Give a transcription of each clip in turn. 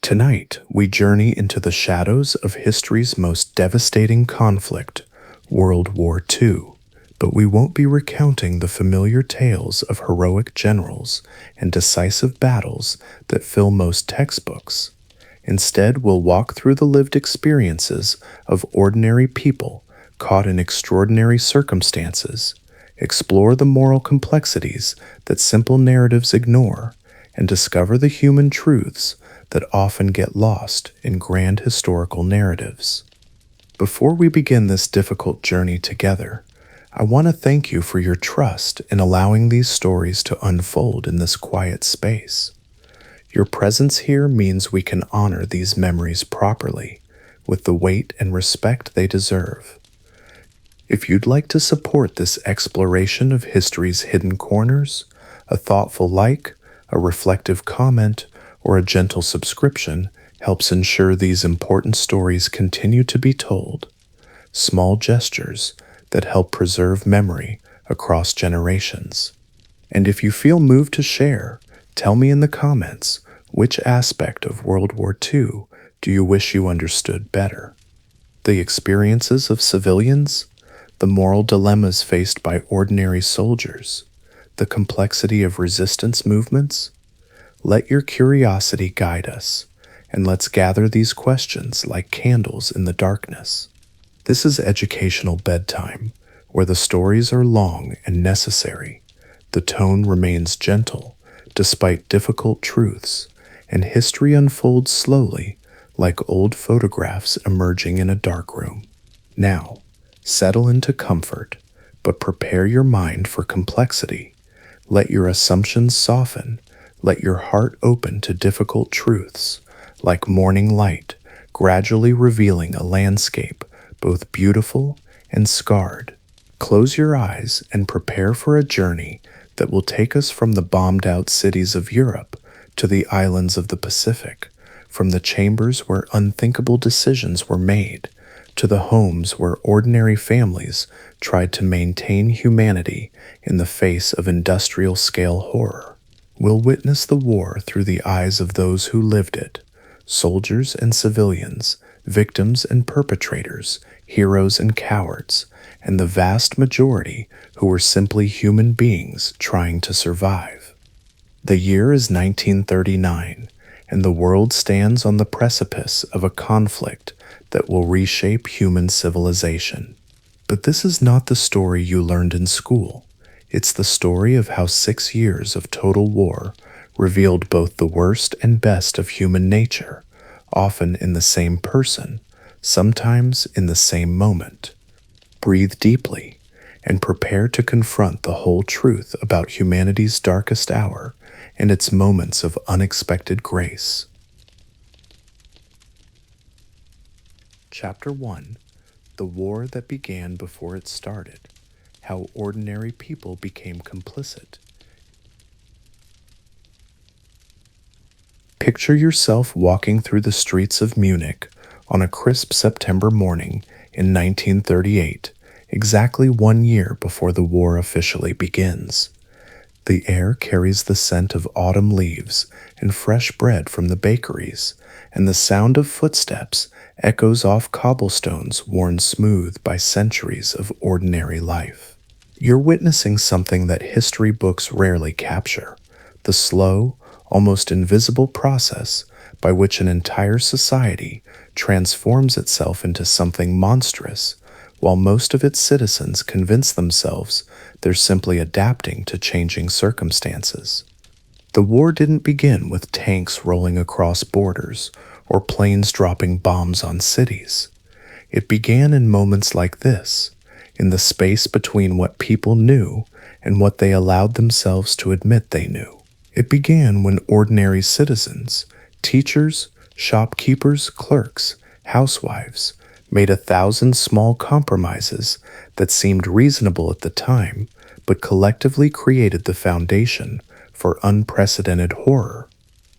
Tonight, we journey into the shadows of history's most devastating conflict, World War II. But we won't be recounting the familiar tales of heroic generals and decisive battles that fill most textbooks. Instead, we'll walk through the lived experiences of ordinary people caught in extraordinary circumstances, explore the moral complexities that simple narratives ignore, and discover the human truths that often get lost in grand historical narratives. Before we begin this difficult journey together, I want to thank you for your trust in allowing these stories to unfold in this quiet space. Your presence here means we can honor these memories properly, with the weight and respect they deserve. If you'd like to support this exploration of history's hidden corners, a thoughtful like, a reflective comment, or a gentle subscription helps ensure these important stories continue to be told. Small gestures that help preserve memory across generations. And if you feel moved to share, tell me in the comments which aspect of World War II do you wish you understood better. The experiences of civilians, the moral dilemmas faced by ordinary soldiers, the complexity of resistance movements. Let your curiosity guide us, and let's gather these questions like candles in the darkness. This is Educational Bedtime, where the stories are long and necessary, the tone remains gentle despite difficult truths, and history unfolds slowly like old photographs emerging in a dark room. Now, settle into comfort, but prepare your mind for complexity. Let your assumptions soften, let your heart open to difficult truths, like morning light, gradually revealing a landscape both beautiful and scarred. Close your eyes and prepare for a journey that will take us from the bombed-out cities of Europe to the islands of the Pacific, from the chambers where unthinkable decisions were made, to the homes where ordinary families tried to maintain humanity in the face of industrial-scale horror. We'll witness the war through the eyes of those who lived it, soldiers and civilians, victims and perpetrators, heroes and cowards, and the vast majority who were simply human beings trying to survive. The year is 1939, and the world stands on the precipice of a conflict that will reshape human civilization. But this is not the story you learned in school. It's the story of how 6 years of total war revealed both the worst and best of human nature, often in the same person, sometimes in the same moment. Breathe deeply and prepare to confront the whole truth about humanity's darkest hour and its moments of unexpected grace. Chapter 1: The War That Began Before It Started. How Ordinary People Became Complicit. Picture yourself walking through the streets of Munich on a crisp September morning in 1938, exactly 1 year before the war officially begins. The air carries the scent of autumn leaves and fresh bread from the bakeries, and the sound of footsteps echoes off cobblestones worn smooth by centuries of ordinary life. You're witnessing something that history books rarely capture: the slow, almost invisible process by which an entire society transforms itself into something monstrous, while most of its citizens convince themselves they're simply adapting to changing circumstances. The war didn't begin with tanks rolling across borders or planes dropping bombs on cities. It began in moments like this, in the space between what people knew and what they allowed themselves to admit they knew. It began when ordinary citizens, teachers, shopkeepers, clerks, housewives, made 1,000 small compromises that seemed reasonable at the time, but collectively created the foundation for unprecedented horror.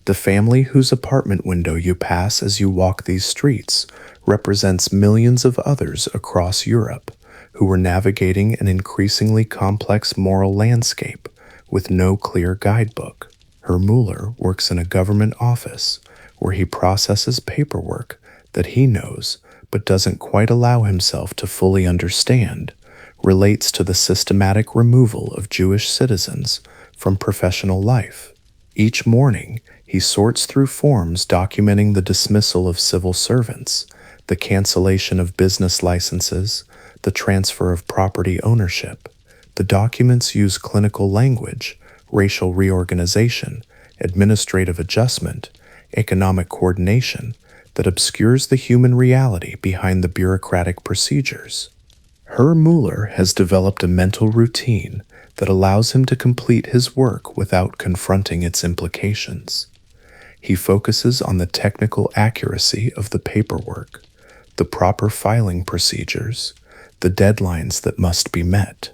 The family whose apartment window you pass as you walk these streets represents millions of others across Europe who were navigating an increasingly complex moral landscape with no clear guidebook. Her Mueller works in a government office where he processes paperwork that he knows but doesn't quite allow himself to fully understand, relates to the systematic removal of Jewish citizens from professional life. Each morning, he sorts through forms documenting the dismissal of civil servants, the cancellation of business licenses, the transfer of property ownership. The documents use clinical language, racial reorganization, administrative adjustment, economic coordination that obscures the human reality behind the bureaucratic procedures. Herr Mueller has developed a mental routine that allows him to complete his work without confronting its implications. He focuses on the technical accuracy of the paperwork, the proper filing procedures, the deadlines that must be met.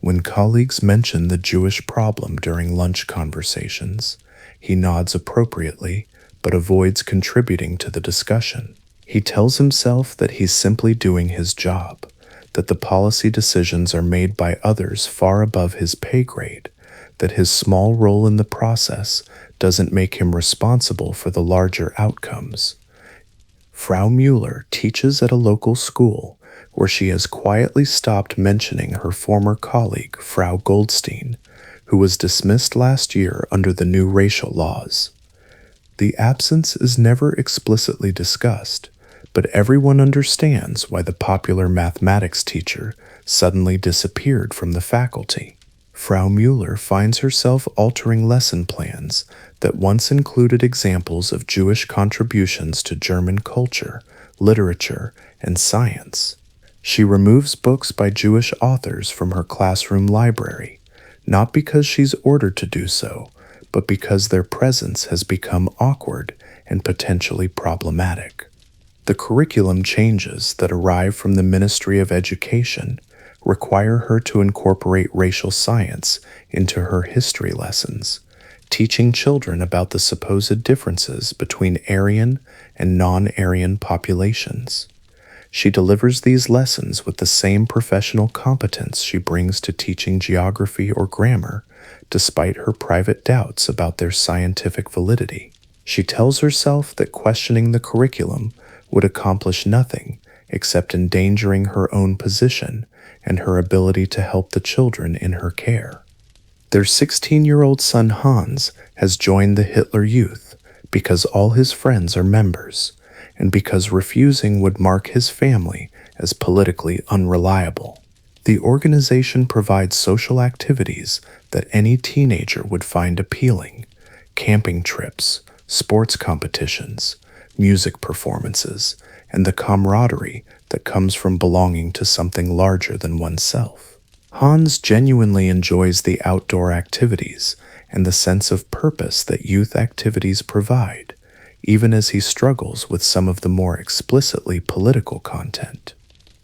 When colleagues mention the Jewish problem during lunch conversations, he nods appropriately but avoids contributing to the discussion. He tells himself that he's simply doing his job, that the policy decisions are made by others far above his pay grade, that his small role in the process doesn't make him responsible for the larger outcomes. Frau Mueller teaches at a local school where she has quietly stopped mentioning her former colleague, Frau Goldstein, who was dismissed last year under the new racial laws. The absence is never explicitly discussed, but everyone understands why the popular mathematics teacher suddenly disappeared from the faculty. Frau Mueller finds herself altering lesson plans that once included examples of Jewish contributions to German culture, literature, and science. She removes books by Jewish authors from her classroom library, not because she's ordered to do so, but because their presence has become awkward and potentially problematic. The curriculum changes that arrive from the Ministry of Education require her to incorporate racial science into her history lessons, teaching children about the supposed differences between Aryan and non-Aryan populations. She delivers these lessons with the same professional competence she brings to teaching geography or grammar, despite her private doubts about their scientific validity. She tells herself that questioning the curriculum would accomplish nothing except endangering her own position and her ability to help the children in her care. Their 16-year-old son Hans has joined the Hitler Youth because all his friends are members, and because refusing would mark his family as politically unreliable. The organization provides social activities that any teenager would find appealing: camping trips, sports competitions, music performances, and the camaraderie that comes from belonging to something larger than oneself. Hans genuinely enjoys the outdoor activities and the sense of purpose that youth activities provide, even as he struggles with some of the more explicitly political content.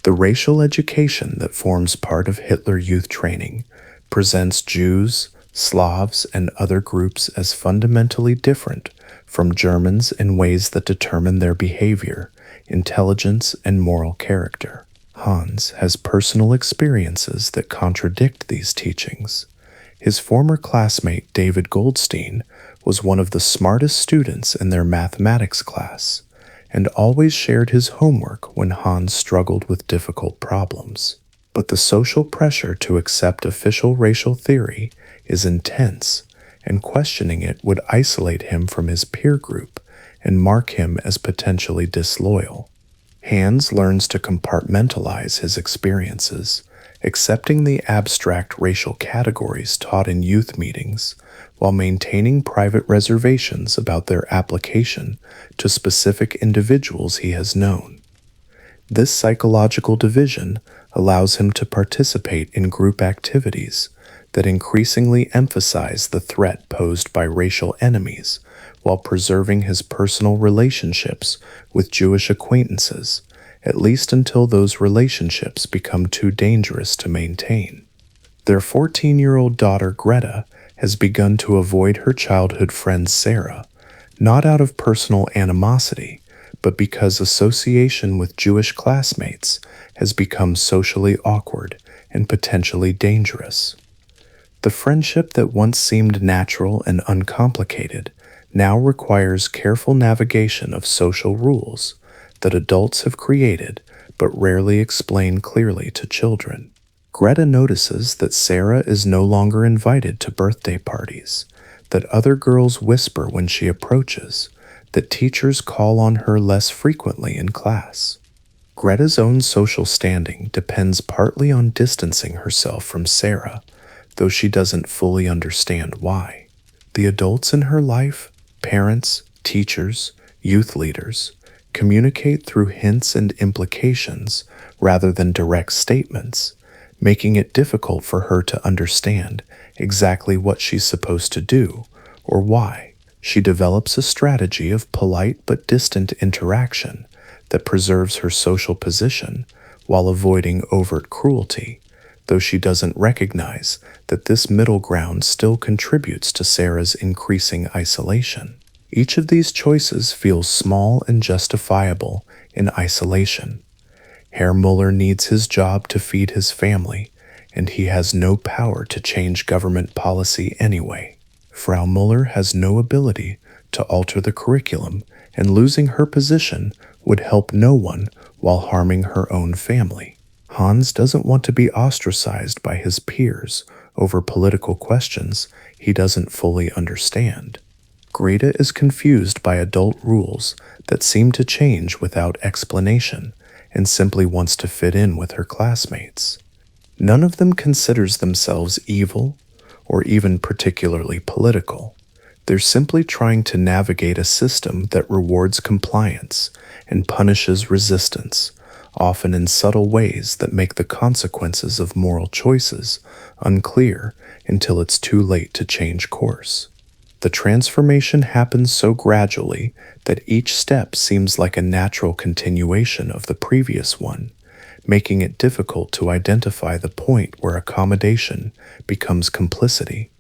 The racial education that forms part of Hitler Youth training presents Jews, Slavs, and other groups as fundamentally different from Germans in ways that determine their behavior, intelligence, and moral character. Hans has personal experiences that contradict these teachings. His former classmate David Goldstein was one of the smartest students in their mathematics class, and always shared his homework when Hans struggled with difficult problems. But the social pressure to accept official racial theory is intense, and questioning it would isolate him from his peer group and mark him as potentially disloyal. Hans learns to compartmentalize his experiences, accepting the abstract racial categories taught in youth meetings, while maintaining private reservations about their application to specific individuals he has known. This psychological division allows him to participate in group activities that increasingly emphasize the threat posed by racial enemies, while preserving his personal relationships with Jewish acquaintances, at least until those relationships become too dangerous to maintain. Their 14-year-old daughter Greta has begun to avoid her childhood friend Sarah, not out of personal animosity, but because association with Jewish classmates has become socially awkward and potentially dangerous. The friendship that once seemed natural and uncomplicated now requires careful navigation of social rules that adults have created but rarely explain clearly to children. Greta notices that Sarah is no longer invited to birthday parties, that other girls whisper when she approaches, that teachers call on her less frequently in class. Greta's own social standing depends partly on distancing herself from Sarah, though she doesn't fully understand why. The adults in her life, parents, teachers, youth leaders, communicate through hints and implications rather than direct statements, making it difficult for her to understand exactly what she's supposed to do or why. She develops a strategy of polite but distant interaction that preserves her social position while avoiding overt cruelty, though she doesn't recognize that this middle ground still contributes to Sarah's increasing isolation. Each of these choices feels small and justifiable in isolation. Herr Muller needs his job to feed his family, and he has no power to change government policy anyway. Frau Muller has no ability to alter the curriculum, and losing her position would help no one while harming her own family. Hans doesn't want to be ostracized by his peers over political questions he doesn't fully understand. Greta is confused by adult rules that seem to change without explanation and simply wants to fit in with her classmates. None of them considers themselves evil or even particularly political. They're simply trying to navigate a system that rewards compliance and punishes resistance, often in subtle ways that make the consequences of moral choices unclear until it's too late to change course. The transformation happens so gradually that each step seems like a natural continuation of the previous one, making it difficult to identify the point where accommodation becomes complicity.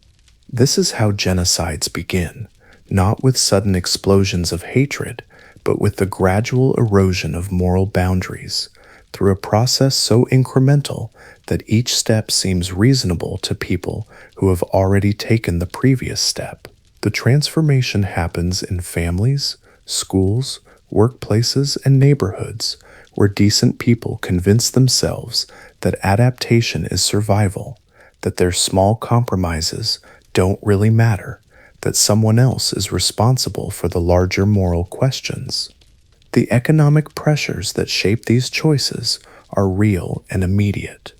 This is how genocides begin, not with sudden explosions of hatred, but with the gradual erosion of moral boundaries, through a process so incremental that each step seems reasonable to people who have already taken the previous step. The transformation happens in families, schools, workplaces, and neighborhoods where decent people convince themselves that adaptation is survival, that their small compromises don't really matter, that someone else is responsible for the larger moral questions. The economic pressures that shape these choices are real and immediate.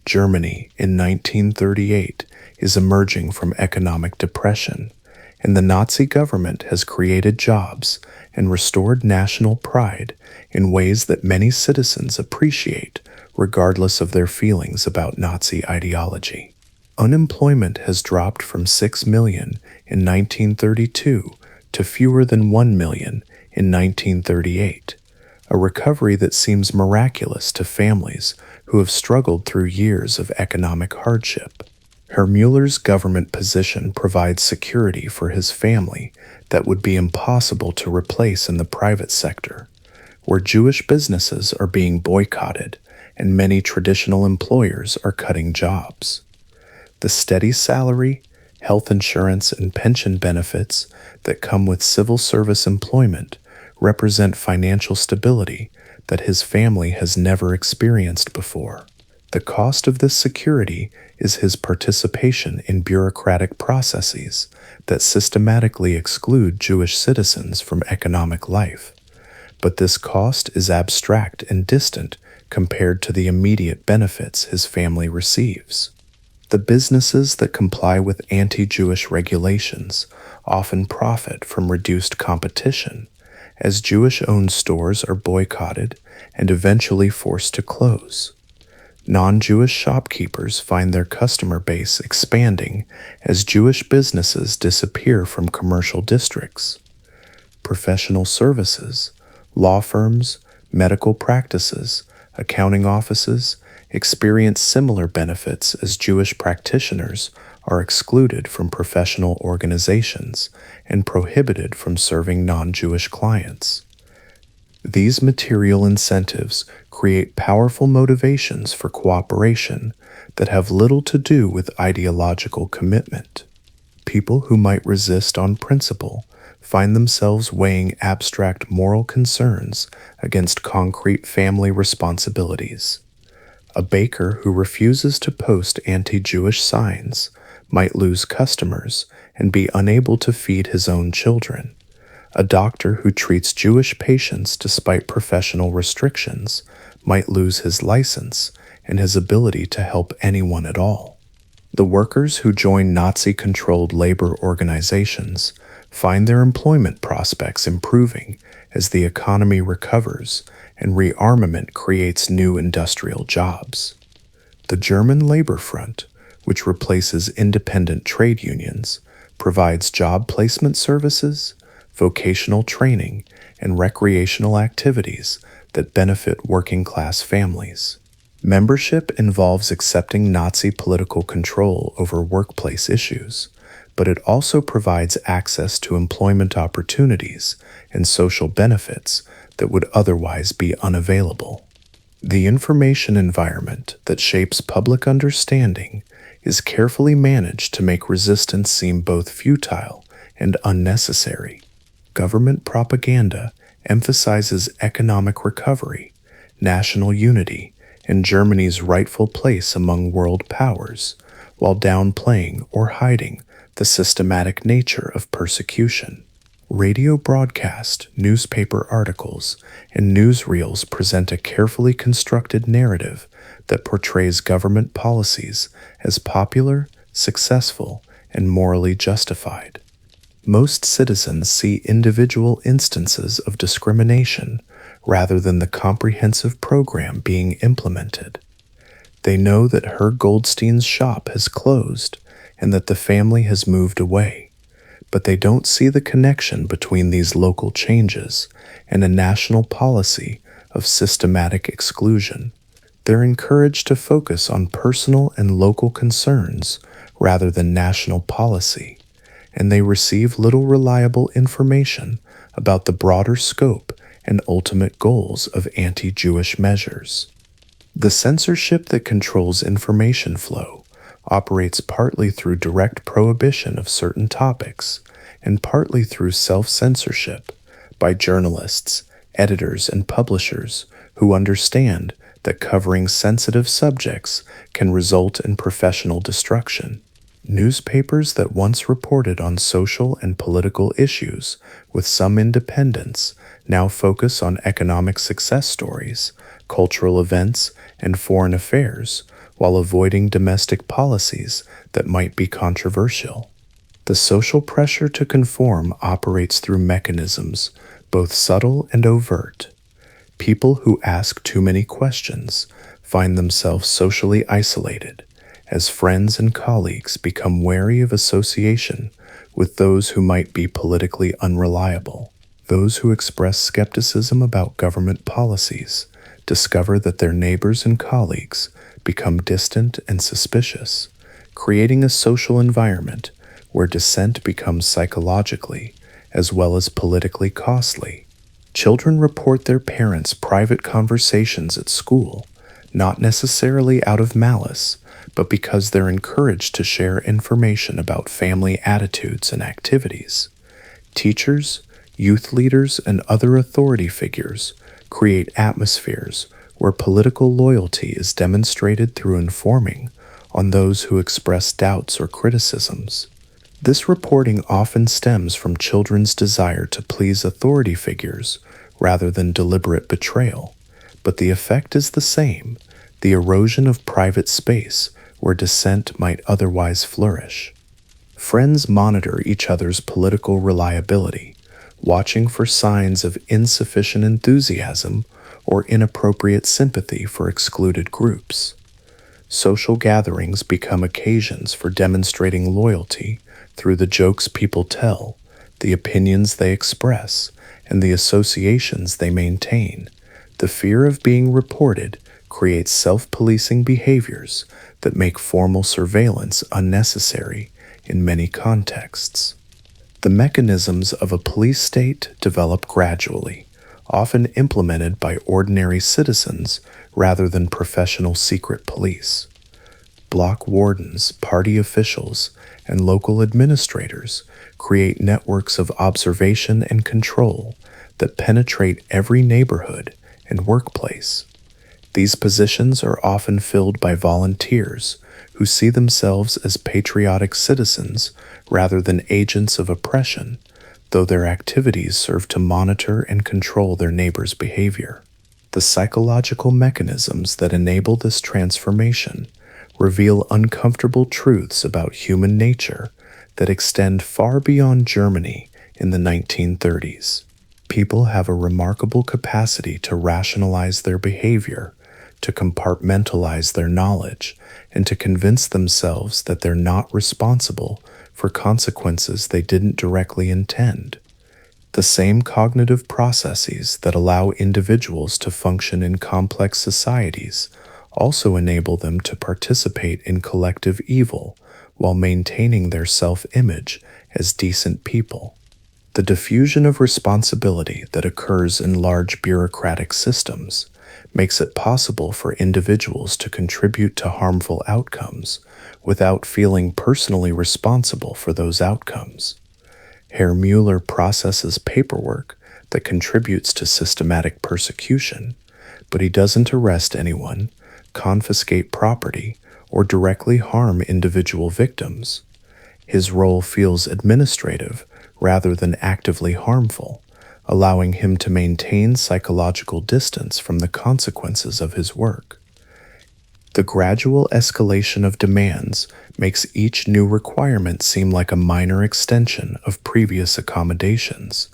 Germany in 1938 is emerging from economic depression, and the Nazi government has created jobs and restored national pride in ways that many citizens appreciate, regardless of their feelings about Nazi ideology. Unemployment has dropped from 6 million in 1932 to fewer than 1 million in 1938, a recovery that seems miraculous to families who have struggled through years of economic hardship. Herr Muller's government position provides security for his family that would be impossible to replace in the private sector, where Jewish businesses are being boycotted and many traditional employers are cutting jobs. The steady salary, health insurance, and pension benefits that come with civil service employment represent financial stability that his family has never experienced before. The cost of this security is his participation in bureaucratic processes that systematically exclude Jewish citizens from economic life. But this cost is abstract and distant compared to the immediate benefits his family receives. The businesses that comply with anti-Jewish regulations often profit from reduced competition, as Jewish-owned stores are boycotted and eventually forced to close. Non-Jewish shopkeepers find their customer base expanding as Jewish businesses disappear from commercial districts. Professional services, law firms, medical practices, accounting offices experience similar benefits as Jewish practitioners are excluded from professional organizations and prohibited from serving non-Jewish clients. These material incentives create powerful motivations for cooperation that have little to do with ideological commitment. People who might resist on principle find themselves weighing abstract moral concerns against concrete family responsibilities. A baker who refuses to post anti-Jewish signs might lose customers and be unable to feed his own children. A doctor who treats Jewish patients despite professional restrictions might lose his license and his ability to help anyone at all. The workers who join Nazi-controlled labor organizations find their employment prospects improving as the economy recovers and rearmament creates new industrial jobs. The German Labor Front, which replaces independent trade unions, provides job placement services, vocational training, and recreational activities that benefit working-class families. Membership involves accepting Nazi political control over workplace issues, but it also provides access to employment opportunities and social benefits that would otherwise be unavailable. The information environment that shapes public understanding is carefully managed to make resistance seem both futile and unnecessary. Government propaganda emphasizes economic recovery, national unity, and Germany's rightful place among world powers, while downplaying or hiding the systematic nature of persecution. Radio broadcast, newspaper articles, and newsreels present a carefully constructed narrative that portrays government policies as popular, successful, and morally justified. Most citizens see individual instances of discrimination rather than the comprehensive program being implemented. They know that Herr Goldstein's shop has closed and that the family has moved away, but they don't see the connection between these local changes and a national policy of systematic exclusion. They're encouraged to focus on personal and local concerns rather than national policy, and they receive little reliable information about the broader scope and ultimate goals of anti-Jewish measures. The censorship that controls information flow operates partly through direct prohibition of certain topics and partly through self-censorship by journalists, editors, and publishers who understand that covering sensitive subjects can result in professional destruction. Newspapers that once reported on social and political issues with some independence now focus on economic success stories, cultural events, and foreign affairs, while avoiding domestic policies that might be controversial. The social pressure to conform operates through mechanisms, both subtle and overt. People who ask too many questions find themselves socially isolated, as friends and colleagues become wary of association with those who might be politically unreliable. Those who express skepticism about government policies discover that their neighbors and colleagues become distant and suspicious, creating a social environment where dissent becomes psychologically as well as politically costly. Children report their parents' private conversations at school, not necessarily out of malice, but because they're encouraged to share information about family attitudes and activities. Teachers, youth leaders, and other authority figures create atmospheres where political loyalty is demonstrated through informing on those who express doubts or criticisms. This reporting often stems from children's desire to please authority figures rather than deliberate betrayal, but the effect is the same: the erosion of private space where dissent might otherwise flourish. Friends monitor each other's political reliability, watching for signs of insufficient enthusiasm or inappropriate sympathy for excluded groups. Social gatherings become occasions for demonstrating loyalty through the jokes people tell, the opinions they express, and the associations they maintain. The fear of being reported creates self-policing behaviors that make formal surveillance unnecessary in many contexts. The mechanisms of a police state develop gradually, often implemented by ordinary citizens rather than professional secret police. Block wardens, party officials, and local administrators create networks of observation and control that penetrate every neighborhood and workplace. These positions are often filled by volunteers who see themselves as patriotic citizens rather than agents of oppression, though their activities serve to monitor and control their neighbors' behavior. The psychological mechanisms that enable this transformation reveal uncomfortable truths about human nature that extend far beyond Germany in the 1930s. People have a remarkable capacity to rationalize their behavior, to compartmentalize their knowledge, and to convince themselves that they're not responsible for consequences they didn't directly intend. The same cognitive processes that allow individuals to function in complex societies also enable them to participate in collective evil while maintaining their self-image as decent people. The diffusion of responsibility that occurs in large bureaucratic systems makes it possible for individuals to contribute to harmful outcomes without feeling personally responsible for those outcomes. Herr Mueller processes paperwork that contributes to systematic persecution, but he doesn't arrest anyone, confiscate property, or directly harm individual victims. His role feels administrative rather than actively harmful, allowing him to maintain psychological distance from the consequences of his work. The gradual escalation of demands makes each new requirement seem like a minor extension of previous accommodations,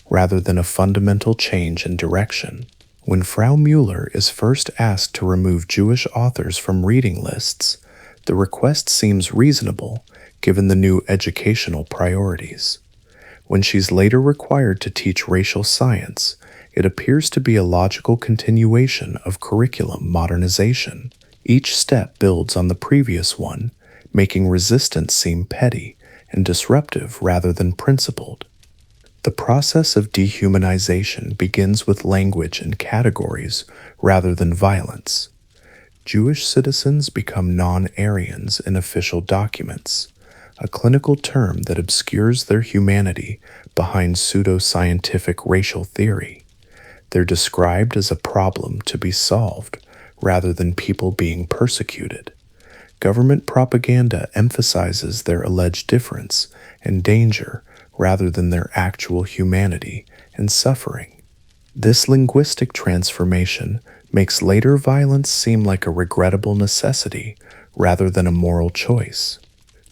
rather than a fundamental change in direction. When Frau Mueller is first asked to remove Jewish authors from reading lists, the request seems reasonable given the new educational priorities. When she's later required to teach racial science, it appears to be a logical continuation of curriculum modernization. Each step builds on the previous one, making resistance seem petty and disruptive rather than principled. The process of dehumanization begins with language and categories rather than violence. Jewish citizens become non-Aryans in official documents, a clinical term that obscures their humanity behind pseudo-scientific racial theory. They're described as a problem to be solved rather than people being persecuted. Government propaganda emphasizes their alleged difference and danger rather than their actual humanity and suffering. This linguistic transformation makes later violence seem like a regrettable necessity rather than a moral choice.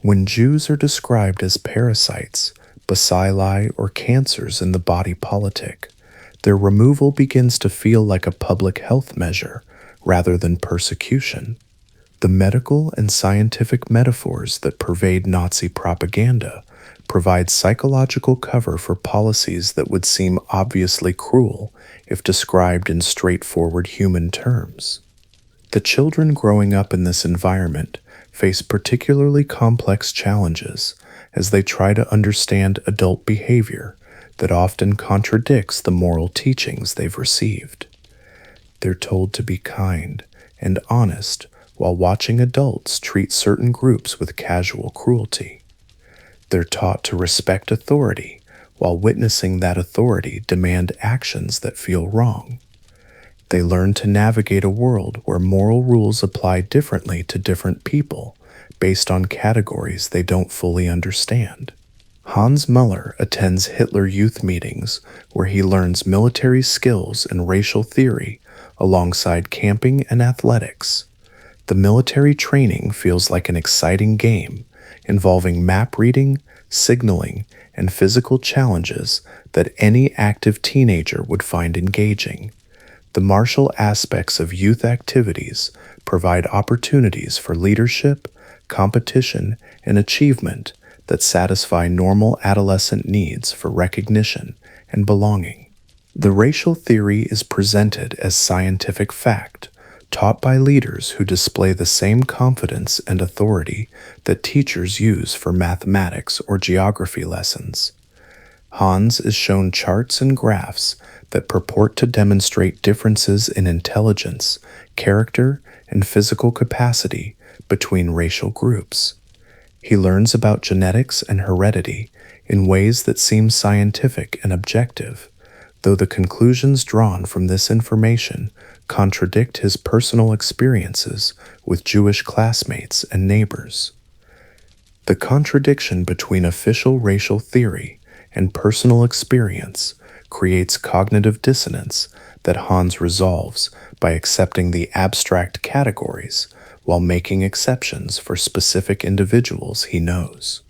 When Jews are described as parasites, bacilli, or cancers in the body politic, their removal begins to feel like a public health measure rather than persecution. The medical and scientific metaphors that pervade Nazi propaganda provide psychological cover for policies that would seem obviously cruel if described in straightforward human terms. The children growing up in this environment face particularly complex challenges as they try to understand adult behavior that often contradicts the moral teachings they've received. They're told to be kind and honest while watching adults treat certain groups with casual cruelty. They're taught to respect authority while witnessing that authority demand actions that feel wrong. They learn to navigate a world where moral rules apply differently to different people based on categories they don't fully understand. Hans Muller attends Hitler Youth meetings where he learns military skills and racial theory alongside camping and athletics. The military training feels like an exciting game involving map reading, signaling, and physical challenges that any active teenager would find engaging. The martial aspects of youth activities provide opportunities for leadership, competition, and achievement that satisfy normal adolescent needs for recognition and belonging. The racial theory is presented as scientific fact, taught by leaders who display the same confidence and authority that teachers use for mathematics or geography lessons. Hans is shown charts and graphs that purport to demonstrate differences in intelligence, character, and physical capacity between racial groups. He learns about genetics and heredity in ways that seem scientific and objective, though the conclusions drawn from this information contradict his personal experiences with Jewish classmates and neighbors. The contradiction between official racial theory and personal experience creates cognitive dissonance that Hans resolves by accepting the abstract categories while making exceptions for specific individuals he knows.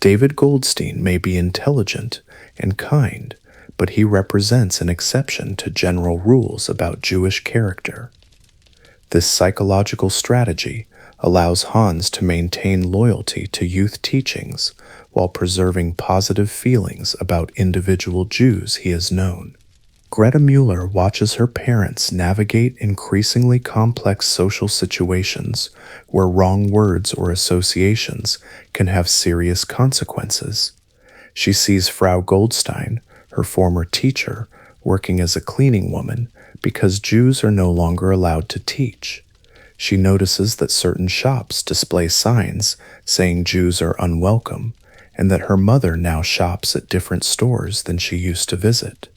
David Goldstein may be intelligent and kind, but he represents an exception to general rules about Jewish character. This psychological strategy allows Hans to maintain loyalty to youth teachings while preserving positive feelings about individual Jews he has known. Greta Mueller watches her parents navigate increasingly complex social situations where wrong words or associations can have serious consequences. She sees Frau Goldstein, her former teacher, working as a cleaning woman because Jews are no longer allowed to teach. She notices that certain shops display signs saying Jews are unwelcome, and that her mother now shops at different stores than she used to visit.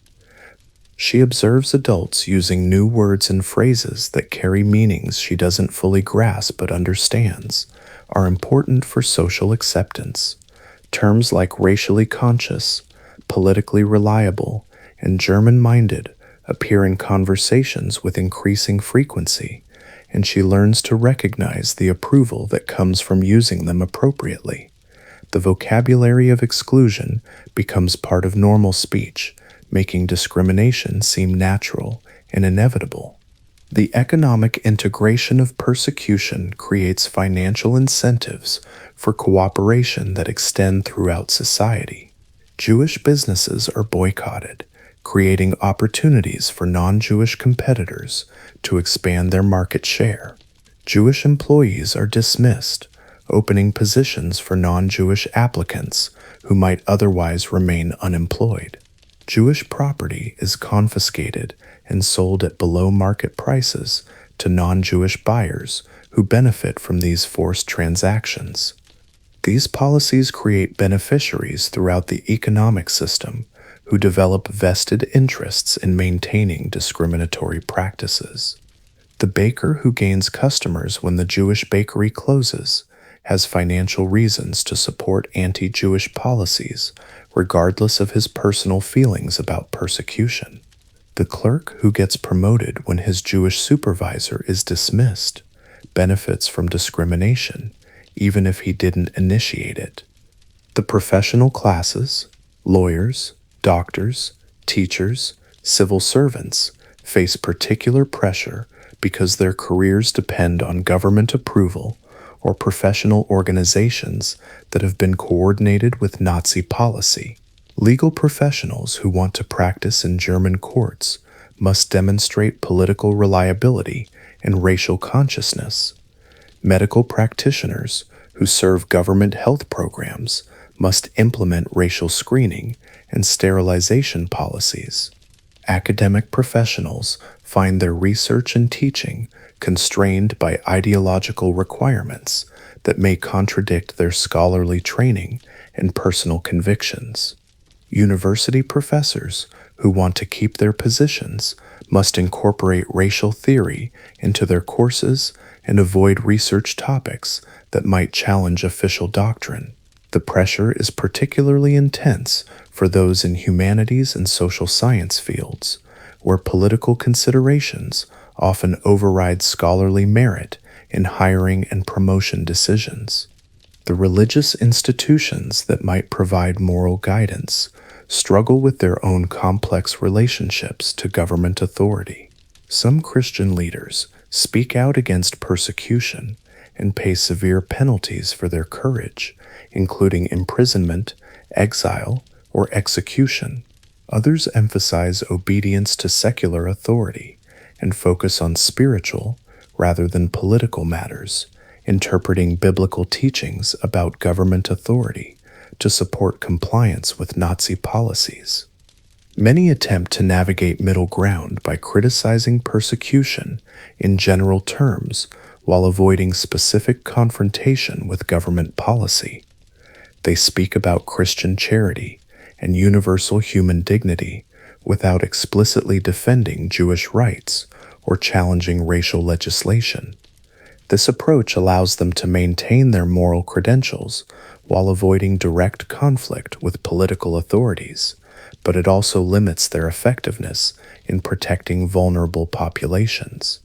She observes adults using new words and phrases that carry meanings she doesn't fully grasp but understands, are important for social acceptance. Terms like racially conscious, politically reliable, and German-minded appear in conversations with increasing frequency, and she learns to recognize the approval that comes from using them appropriately. The vocabulary of exclusion becomes part of normal speech, making discrimination seem natural and inevitable. The economic integration of persecution creates financial incentives for cooperation that extend throughout society. Jewish businesses are boycotted, creating opportunities for non-Jewish competitors to expand their market share. Jewish employees are dismissed, opening positions for non-Jewish applicants who might otherwise remain unemployed. Jewish property is confiscated and sold at below-market prices to non-Jewish buyers who benefit from these forced transactions. These policies create beneficiaries throughout the economic system who develop vested interests in maintaining discriminatory practices. The baker who gains customers when the Jewish bakery closes has financial reasons to support anti-Jewish policies, regardless of his personal feelings about persecution. The clerk who gets promoted when his Jewish supervisor is dismissed benefits from discrimination, even if he didn't initiate it. The professional classes, lawyers, doctors, teachers, civil servants, face particular pressure because their careers depend on government approval or professional organizations that have been coordinated with Nazi policy. Legal professionals who want to practice in German courts must demonstrate political reliability and racial consciousness. Medical practitioners who serve government health programs must implement racial screening and sterilization policies. Academic professionals find their research and teaching constrained by ideological requirements that may contradict their scholarly training and personal convictions. University professors who want to keep their positions must incorporate racial theory into their courses and avoid research topics that might challenge official doctrine. The pressure is particularly intense for those in humanities and social science fields, where political considerations often override scholarly merit in hiring and promotion decisions. The religious institutions that might provide moral guidance struggle with their own complex relationships to government authority. Some Christian leaders speak out against persecution and pay severe penalties for their courage, including imprisonment, exile, or execution. Others emphasize obedience to secular authority and focus on spiritual rather than political matters, interpreting biblical teachings about government authority to support compliance with Nazi policies. Many attempt to navigate middle ground by criticizing persecution in general terms while avoiding specific confrontation with government policy. They speak about Christian charity and universal human dignity without explicitly defending Jewish rights or challenging racial legislation. This approach allows them to maintain their moral credentials while avoiding direct conflict with political authorities, but it also limits their effectiveness in protecting vulnerable populations.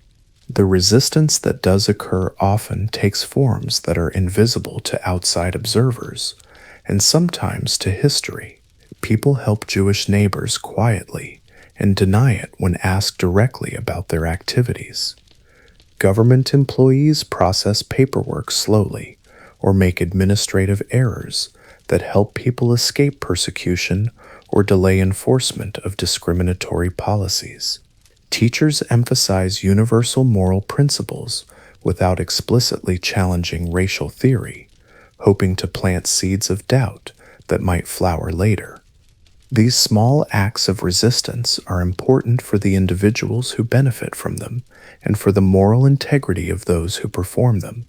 The resistance that does occur often takes forms that are invisible to outside observers, and sometimes to history. People help Jewish neighbors quietly and deny it when asked directly about their activities. Government employees process paperwork slowly or make administrative errors that help people escape persecution or delay enforcement of discriminatory policies. Teachers emphasize universal moral principles without explicitly challenging racial theory, hoping to plant seeds of doubt that might flower later. These small acts of resistance are important for the individuals who benefit from them and for the moral integrity of those who perform them,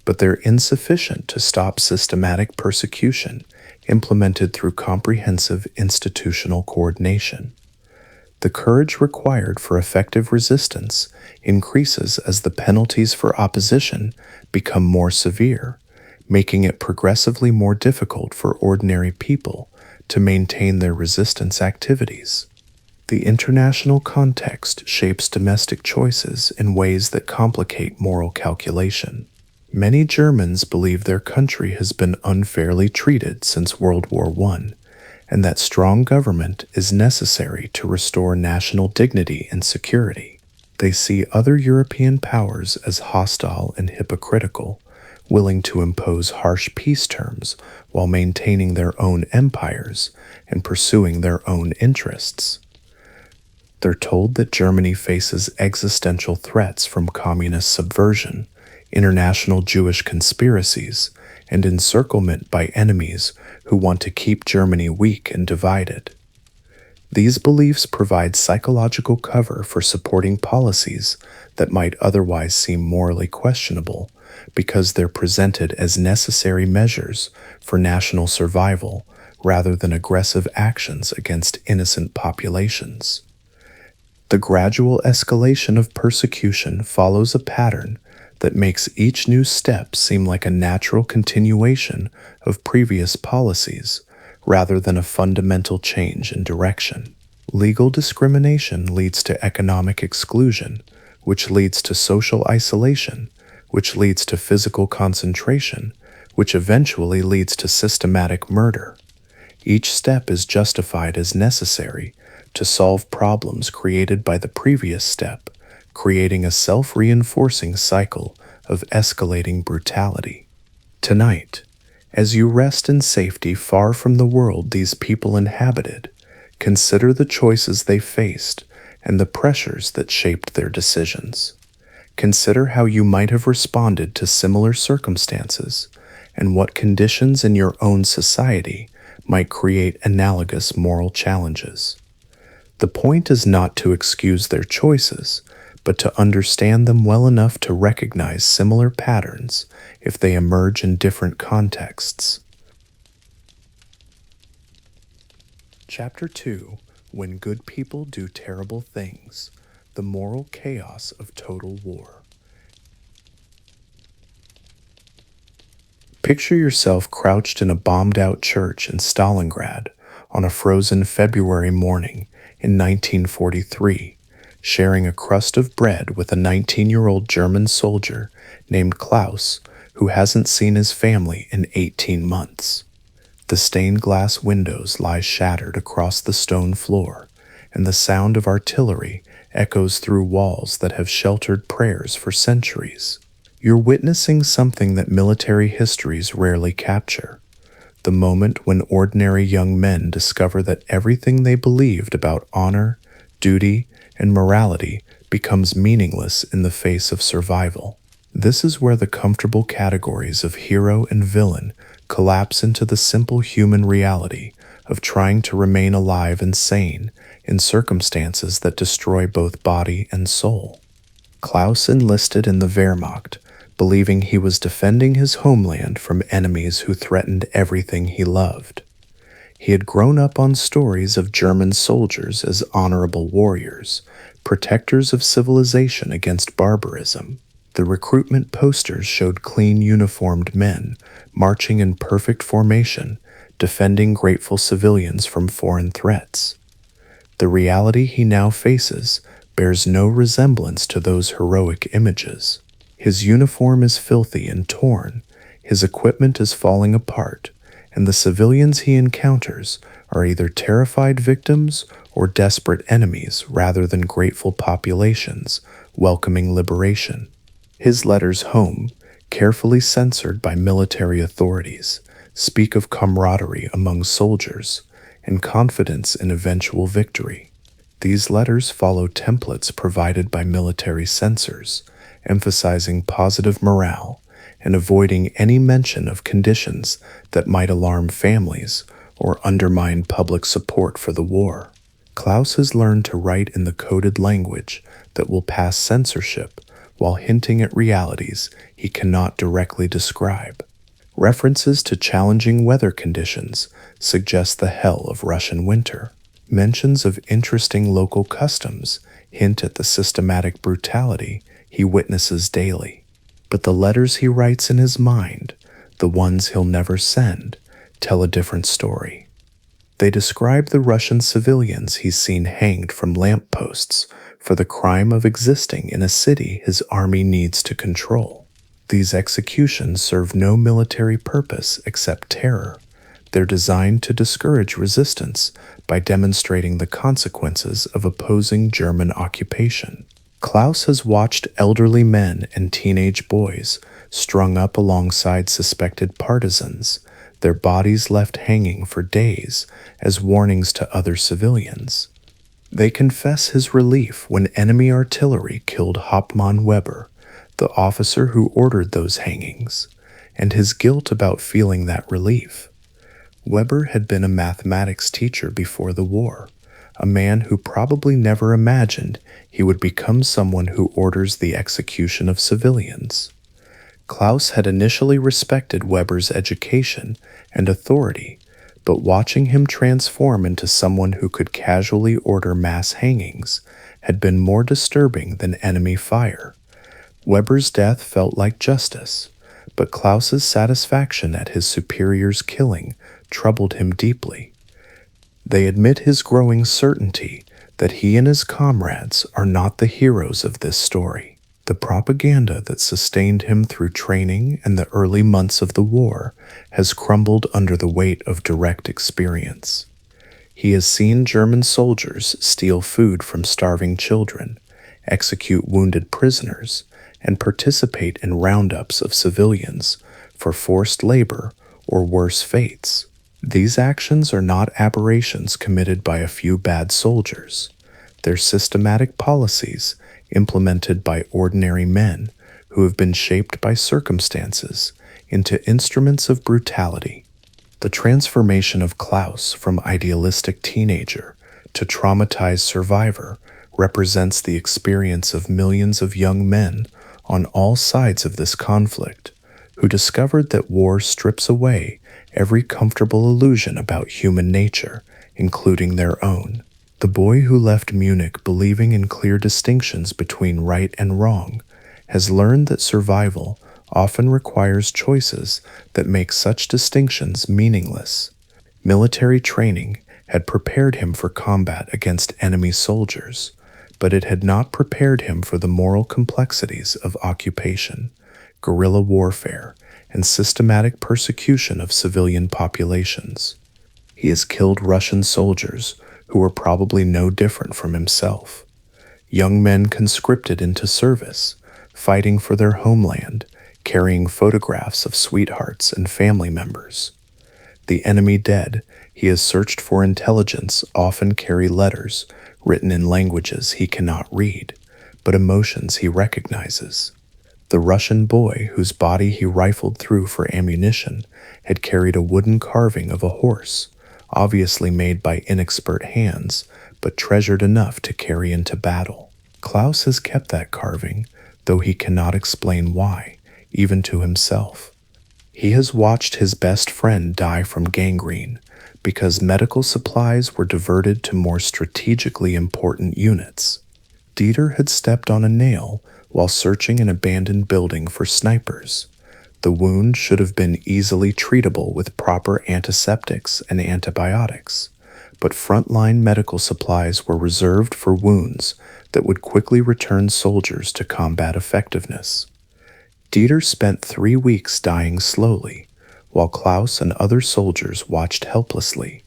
but they're insufficient to stop systematic persecution implemented through comprehensive institutional coordination. The courage required for effective resistance increases as the penalties for opposition become more severe, making it progressively more difficult for ordinary people to maintain their resistance activities. The international context shapes domestic choices in ways that complicate moral calculation. Many Germans believe their country has been unfairly treated since World War I, and that strong government is necessary to restore national dignity and security. They see other European powers as hostile and hypocritical, willing to impose harsh peace terms while maintaining their own empires and pursuing their own interests. They're told that Germany faces existential threats from communist subversion, international Jewish conspiracies, and encirclement by enemies who want to keep Germany weak and divided. These beliefs provide psychological cover for supporting policies that might otherwise seem morally questionable because they're presented as necessary measures for national survival rather than aggressive actions against innocent populations. The gradual escalation of persecution follows a pattern that makes each new step seem like a natural continuation of previous policies rather than a fundamental change in direction. Legal discrimination leads to economic exclusion, which leads to social isolation, which leads to physical concentration, which eventually leads to systematic murder. Each step is justified as necessary to solve problems created by the previous step, creating a self-reinforcing cycle of escalating brutality. Tonight, as you rest in safety far from the world these people inhabited, consider the choices they faced and the pressures that shaped their decisions. Consider how you might have responded to similar circumstances and what conditions in your own society might create analogous moral challenges. The point is not to excuse their choices, but to understand them well enough to recognize similar patterns if they emerge in different contexts. Chapter 2: When Good People Do Terrible Things, the Moral Chaos of Total War. Picture yourself crouched in a bombed-out church in Stalingrad on a frozen February morning in 1943, sharing a crust of bread with a 19-year-old German soldier named Klaus, who hasn't seen his family in 18 months. The stained glass windows lie shattered across the stone floor, and the sound of artillery echoes through walls that have sheltered prayers for centuries. You're witnessing something that military histories rarely capture: the moment when ordinary young men discover that everything they believed about honor, duty, and morality becomes meaningless in the face of survival. This is where the comfortable categories of hero and villain collapse into the simple human reality of trying to remain alive and sane in circumstances that destroy both body and soul. Klaus enlisted in the Wehrmacht, believing he was defending his homeland from enemies who threatened everything he loved. He had grown up on stories of German soldiers as honorable warriors, protectors of civilization against barbarism. The recruitment posters showed clean uniformed men marching in perfect formation, defending grateful civilians from foreign threats. The reality he now faces bears no resemblance to those heroic images. His uniform is filthy and torn, his equipment is falling apart, and the civilians he encounters are either terrified victims or desperate enemies rather than grateful populations welcoming liberation. His letters home, carefully censored by military authorities, speak of camaraderie among soldiers and confidence in eventual victory. These letters follow templates provided by military censors, emphasizing positive morale and avoiding any mention of conditions that might alarm families or undermine public support for the war. Klaus has learned to write in the coded language that will pass censorship while hinting at realities he cannot directly describe. References to challenging weather conditions suggest the hell of Russian winter. Mentions of interesting local customs hint at the systematic brutality he witnesses daily. But the letters he writes in his mind, the ones he'll never send, tell a different story. They describe the Russian civilians he's seen hanged from lampposts for the crime of existing in a city his army needs to control. These executions serve no military purpose except terror. They're designed to discourage resistance by demonstrating the consequences of opposing German occupation. Klaus has watched elderly men and teenage boys strung up alongside suspected partisans, their bodies left hanging for days as warnings to other civilians. They confess his relief when enemy artillery killed Hauptmann Weber, the officer who ordered those hangings, and his guilt about feeling that relief. Weber had been a mathematics teacher before the war, a man who probably never imagined he would become someone who orders the execution of civilians. Klaus had initially respected Weber's education and authority, but watching him transform into someone who could casually order mass hangings had been more disturbing than enemy fire. Weber's death felt like justice, but Klaus's satisfaction at his superior's killing troubled him deeply. They admit his growing certainty that he and his comrades are not the heroes of this story. The propaganda that sustained him through training and the early months of the war has crumbled under the weight of direct experience. He has seen German soldiers steal food from starving children, execute wounded prisoners, and participate in roundups of civilians for forced labor or worse fates. These actions are not aberrations committed by a few bad soldiers. They're systematic policies implemented by ordinary men who have been shaped by circumstances into instruments of brutality. The transformation of Klaus from idealistic teenager to traumatized survivor represents the experience of millions of young men on all sides of this conflict who discovered that war strips away every comfortable illusion about human nature, including their own. The boy who left Munich believing in clear distinctions between right and wrong has learned that survival often requires choices that make such distinctions meaningless. Military training had prepared him for combat against enemy soldiers, but it had not prepared him for the moral complexities of occupation, guerrilla warfare, and systematic persecution of civilian populations. He has killed Russian soldiers who were probably no different from himself. Young men conscripted into service, fighting for their homeland, carrying photographs of sweethearts and family members. The enemy dead he has searched for intelligence often carry letters written in languages he cannot read, but emotions he recognizes. The Russian boy whose body he rifled through for ammunition had carried a wooden carving of a horse, obviously made by inexpert hands, but treasured enough to carry into battle. Klaus has kept that carving, though he cannot explain why. even to himself. He has watched his best friend die from gangrene because medical supplies were diverted to more strategically important units. Dieter had stepped on a nail while searching an abandoned building for snipers. The wound should have been easily treatable with proper antiseptics and antibiotics, but frontline medical supplies were reserved for wounds that would quickly return soldiers to combat effectiveness. Dieter spent 3 weeks dying slowly, while Klaus and other soldiers watched helplessly,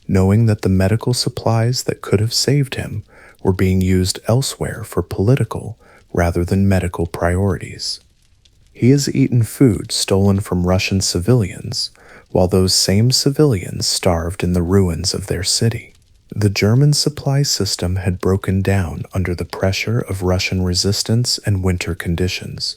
knowing that the medical supplies that could have saved him were being used elsewhere for political rather than medical priorities. He has eaten food stolen from Russian civilians, while those same civilians starved in the ruins of their city. The German supply system had broken down under the pressure of Russian resistance and winter conditions,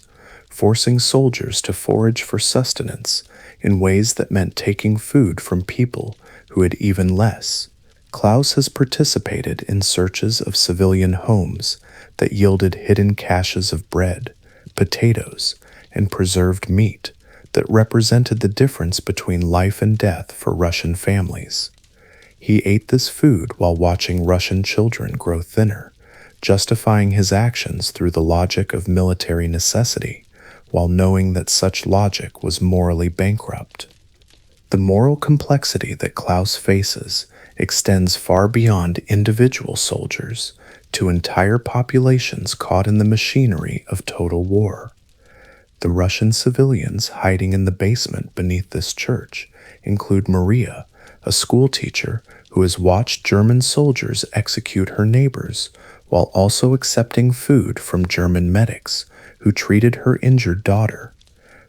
forcing soldiers to forage for sustenance in ways that meant taking food from people who had even less. Klaus has participated in searches of civilian homes that yielded hidden caches of bread, potatoes, and preserved meat that represented the difference between life and death for Russian families. He ate this food while watching Russian children grow thinner, justifying his actions through the logic of military necessity, while knowing that such logic was morally bankrupt. The moral complexity that Klaus faces extends far beyond individual soldiers to entire populations caught in the machinery of total war. The Russian civilians hiding in the basement beneath this church include Maria, a schoolteacher who has watched German soldiers execute her neighbors while also accepting food from German medics who treated her injured daughter.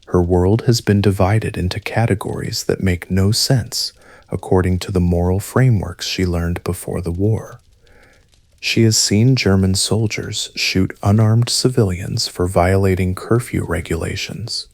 Her world has been divided into categories that make no sense according to the moral frameworks she learned before the war. She has seen German soldiers shoot unarmed civilians for violating curfew regulations,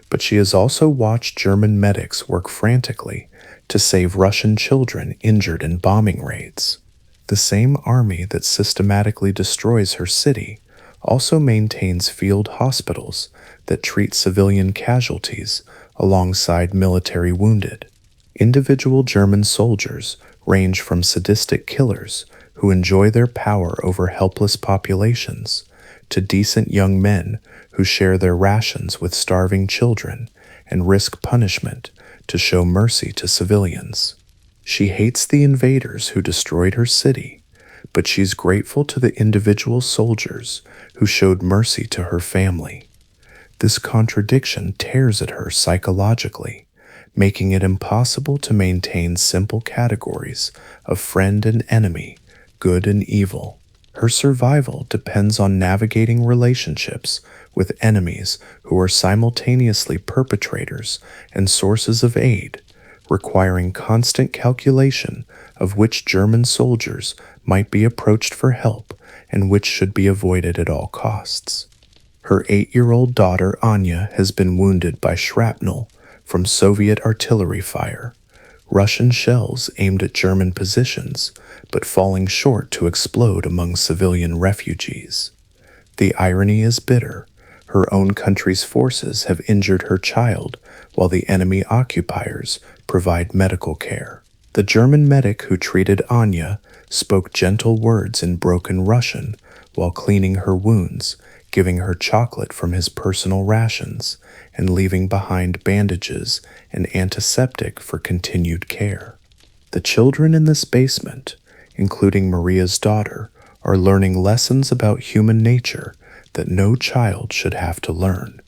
but she has also watched German medics work frantically to save Russian children injured in bombing raids. The same army that systematically destroys her city also maintains field hospitals that treat civilian casualties alongside military wounded. Individual German soldiers range from sadistic killers who enjoy their power over helpless populations to decent young men who share their rations with starving children and risk punishment to show mercy to civilians. She hates the invaders who destroyed her city, but she's grateful to the individual soldiers who showed mercy to her family. This contradiction tears at her psychologically, making it impossible to maintain simple categories of friend and enemy, good and evil. Her survival depends on navigating relationships with enemies who are simultaneously perpetrators and sources of aid, requiring constant calculation of which German soldiers might be approached for help and which should be avoided at all costs. Her 8-year-old daughter Anya has been wounded by shrapnel from Soviet artillery fire, Russian shells aimed at German positions, but falling short to explode among civilian refugees. The irony is bitter. Her own country's forces have injured her child, while the enemy occupiers provide medical care. The German medic who treated Anya spoke gentle words in broken Russian while cleaning her wounds, giving her chocolate from his personal rations, and leaving behind bandages and antiseptic for continued care. The children in this basement, including Maria's daughter, are learning lessons about human nature that no child should have to learn.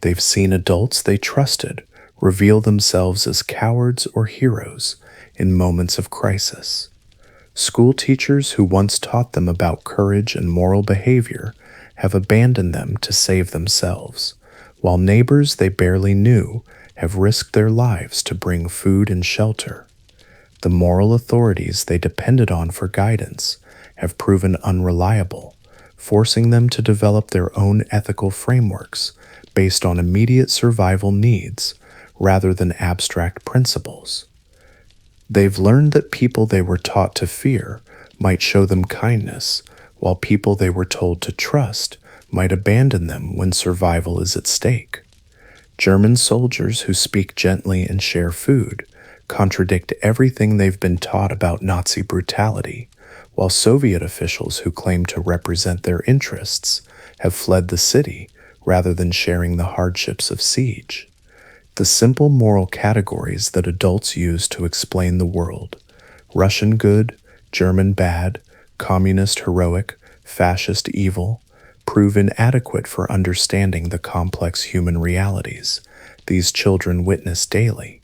They've seen adults they trusted reveal themselves as cowards or heroes in moments of crisis. School teachers who once taught them about courage and moral behavior have abandoned them to save themselves, while neighbors they barely knew have risked their lives to bring food and shelter. The moral authorities they depended on for guidance have proven unreliable, forcing them to develop their own ethical frameworks based on immediate survival needs rather than abstract principles. They've learned that people they were taught to fear might show them kindness, while people they were told to trust might abandon them when survival is at stake. German soldiers who speak gently and share food contradict everything they've been taught about Nazi brutality, while Soviet officials who claim to represent their interests have fled the city rather than sharing the hardships of siege. The simple moral categories that adults use to explain the world, Russian good, German bad, communist heroic, fascist evil, prove inadequate for understanding the complex human realities these children witness daily.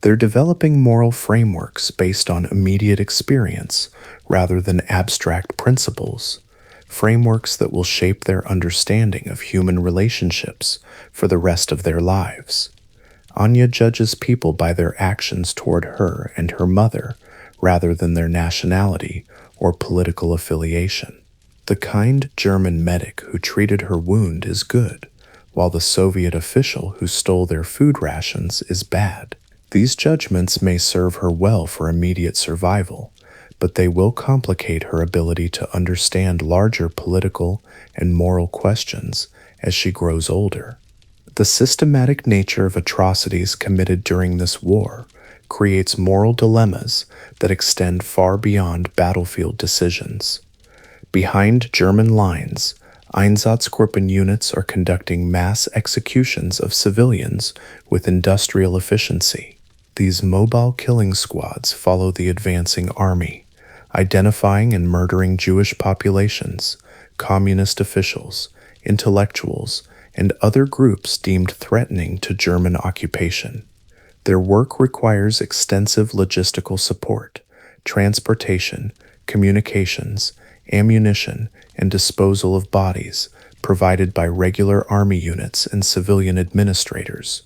They're developing moral frameworks based on immediate experience rather than abstract principles, frameworks that will shape their understanding of human relationships for the rest of their lives. Anya judges people by their actions toward her and her mother rather than their nationality or political affiliation. The kind German medic who treated her wound is good, while the Soviet official who stole their food rations is bad. These judgments may serve her well for immediate survival, but they will complicate her ability to understand larger political and moral questions as she grows older. The systematic nature of atrocities committed during this war creates moral dilemmas that extend far beyond battlefield decisions. Behind German lines, Einsatzgruppen units are conducting mass executions of civilians with industrial efficiency. These mobile killing squads follow the advancing army, identifying and murdering Jewish populations, communist officials, intellectuals, and other groups deemed threatening to German occupation. Their work requires extensive logistical support, transportation, communications, ammunition, and disposal of bodies provided by regular army units and civilian administrators.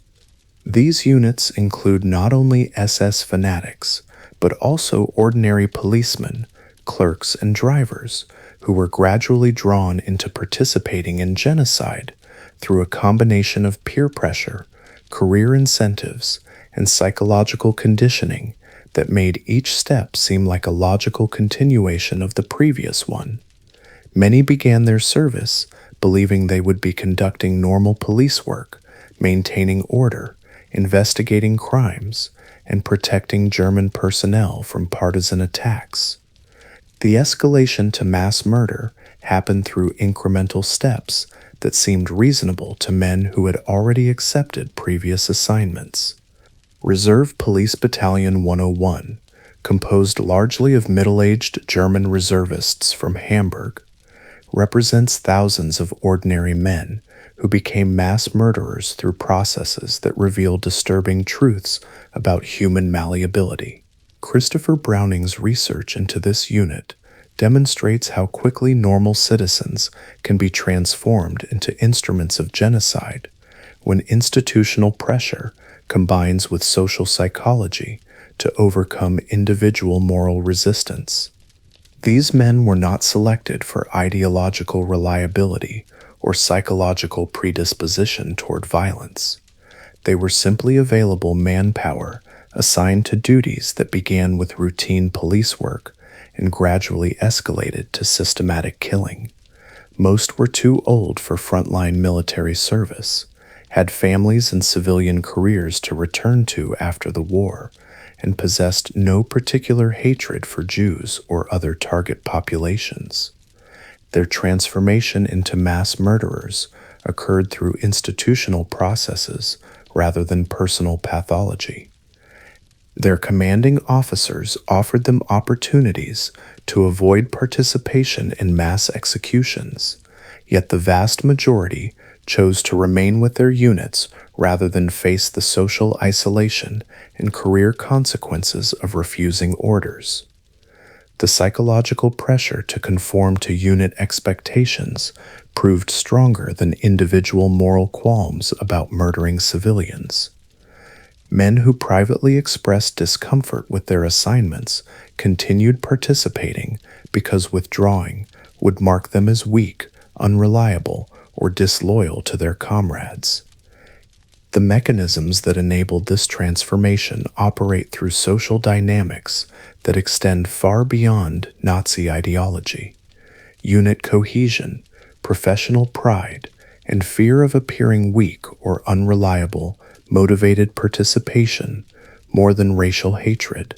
These units include not only SS fanatics, but also ordinary policemen, clerks, and drivers who were gradually drawn into participating in genocide through a combination of peer pressure, career incentives, and psychological conditioning that made each step seem like a logical continuation of the previous one. Many began their service believing they would be conducting normal police work, maintaining order, investigating crimes, and protecting German personnel from partisan attacks. The escalation to mass murder happened through incremental steps that seemed reasonable to men who had already accepted previous assignments. Reserve Police Battalion 101, composed largely of middle-aged German reservists from Hamburg, represents thousands of ordinary men who became mass murderers through processes that reveal disturbing truths about human malleability. Christopher Browning's research into this unit demonstrates how quickly normal citizens can be transformed into instruments of genocide when institutional pressure combines with social psychology to overcome individual moral resistance. These men were not selected for ideological reliability or psychological predisposition toward violence. They were simply available manpower assigned to duties that began with routine police work and gradually escalated to systematic killing. Most were too old for frontline military service, had families and civilian careers to return to after the war, and possessed no particular hatred for Jews or other target populations. Their transformation into mass murderers occurred through institutional processes rather than personal pathology. Their commanding officers offered them opportunities to avoid participation in mass executions, yet the vast majority chose to remain with their units rather than face the social isolation and career consequences of refusing orders. The psychological pressure to conform to unit expectations proved stronger than individual moral qualms about murdering civilians. Men who privately expressed discomfort with their assignments continued participating because withdrawing would mark them as weak, unreliable, or disloyal to their comrades. The mechanisms that enabled this transformation operate through social dynamics that extend far beyond Nazi ideology. Unit cohesion, professional pride, and fear of appearing weak or unreliable motivated participation more than racial hatred.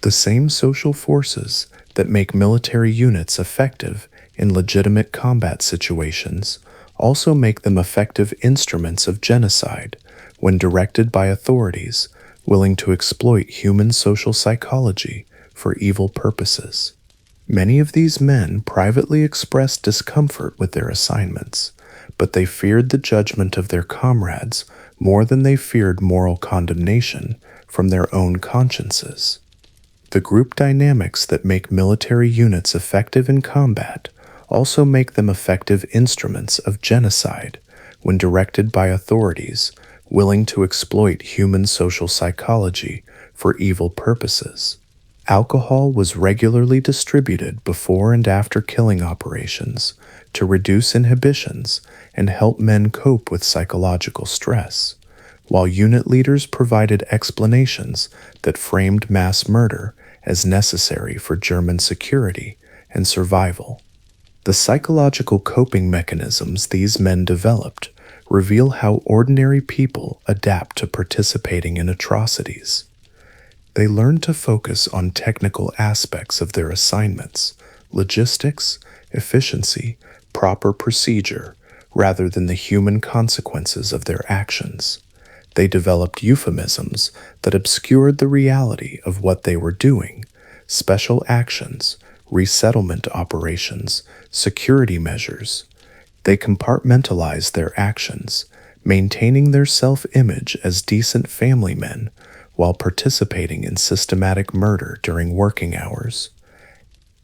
The same social forces that make military units effective in legitimate combat situations also make them effective instruments of genocide when directed by authorities willing to exploit human social psychology for evil purposes. Many of these men privately expressed discomfort with their assignments, but they feared the judgment of their comrades more than they feared moral condemnation from their own consciences. The group dynamics that make military units effective in combat also make them effective instruments of genocide when directed by authorities willing to exploit human social psychology for evil purposes. Alcohol was regularly distributed before and after killing operations to reduce inhibitions and help men cope with psychological stress, while unit leaders provided explanations that framed mass murder as necessary for German security and survival. The psychological coping mechanisms these men developed reveal how ordinary people adapt to participating in atrocities. They learn to focus on technical aspects of their assignments, logistics, efficiency, proper procedure, rather than the human consequences of their actions. They developed euphemisms that obscured the reality of what they were doing: special actions, resettlement operations, security measures. They compartmentalized their actions, maintaining their self-image as decent family men while participating in systematic murder during working hours.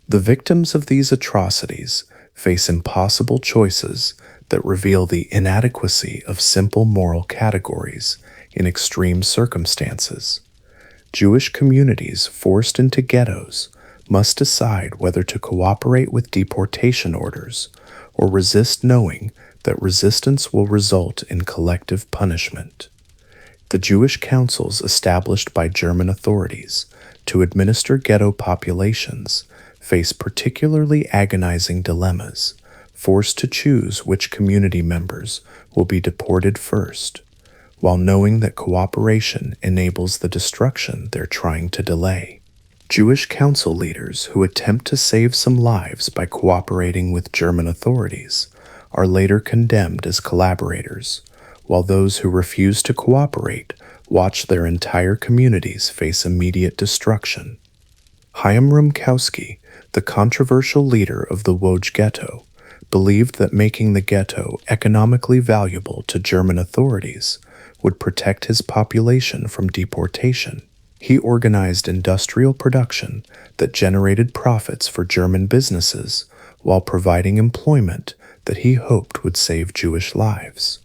The victims of these atrocities face impossible choices that reveal the inadequacy of simple moral categories in extreme circumstances. Jewish communities forced into ghettos must decide whether to cooperate with deportation orders or resist, knowing that resistance will result in collective punishment. The Jewish councils established by German authorities to administer ghetto populations face particularly agonizing dilemmas, forced to choose which community members will be deported first, while knowing that cooperation enables the destruction they're trying to delay. Jewish council leaders who attempt to save some lives by cooperating with German authorities are later condemned as collaborators, while those who refuse to cooperate watch their entire communities face immediate destruction. Chaim Rumkowski, the controversial leader of the Łódź Ghetto, believed that making the ghetto economically valuable to German authorities would protect his population from deportation. He organized industrial production that generated profits for German businesses while providing employment that he hoped would save Jewish lives.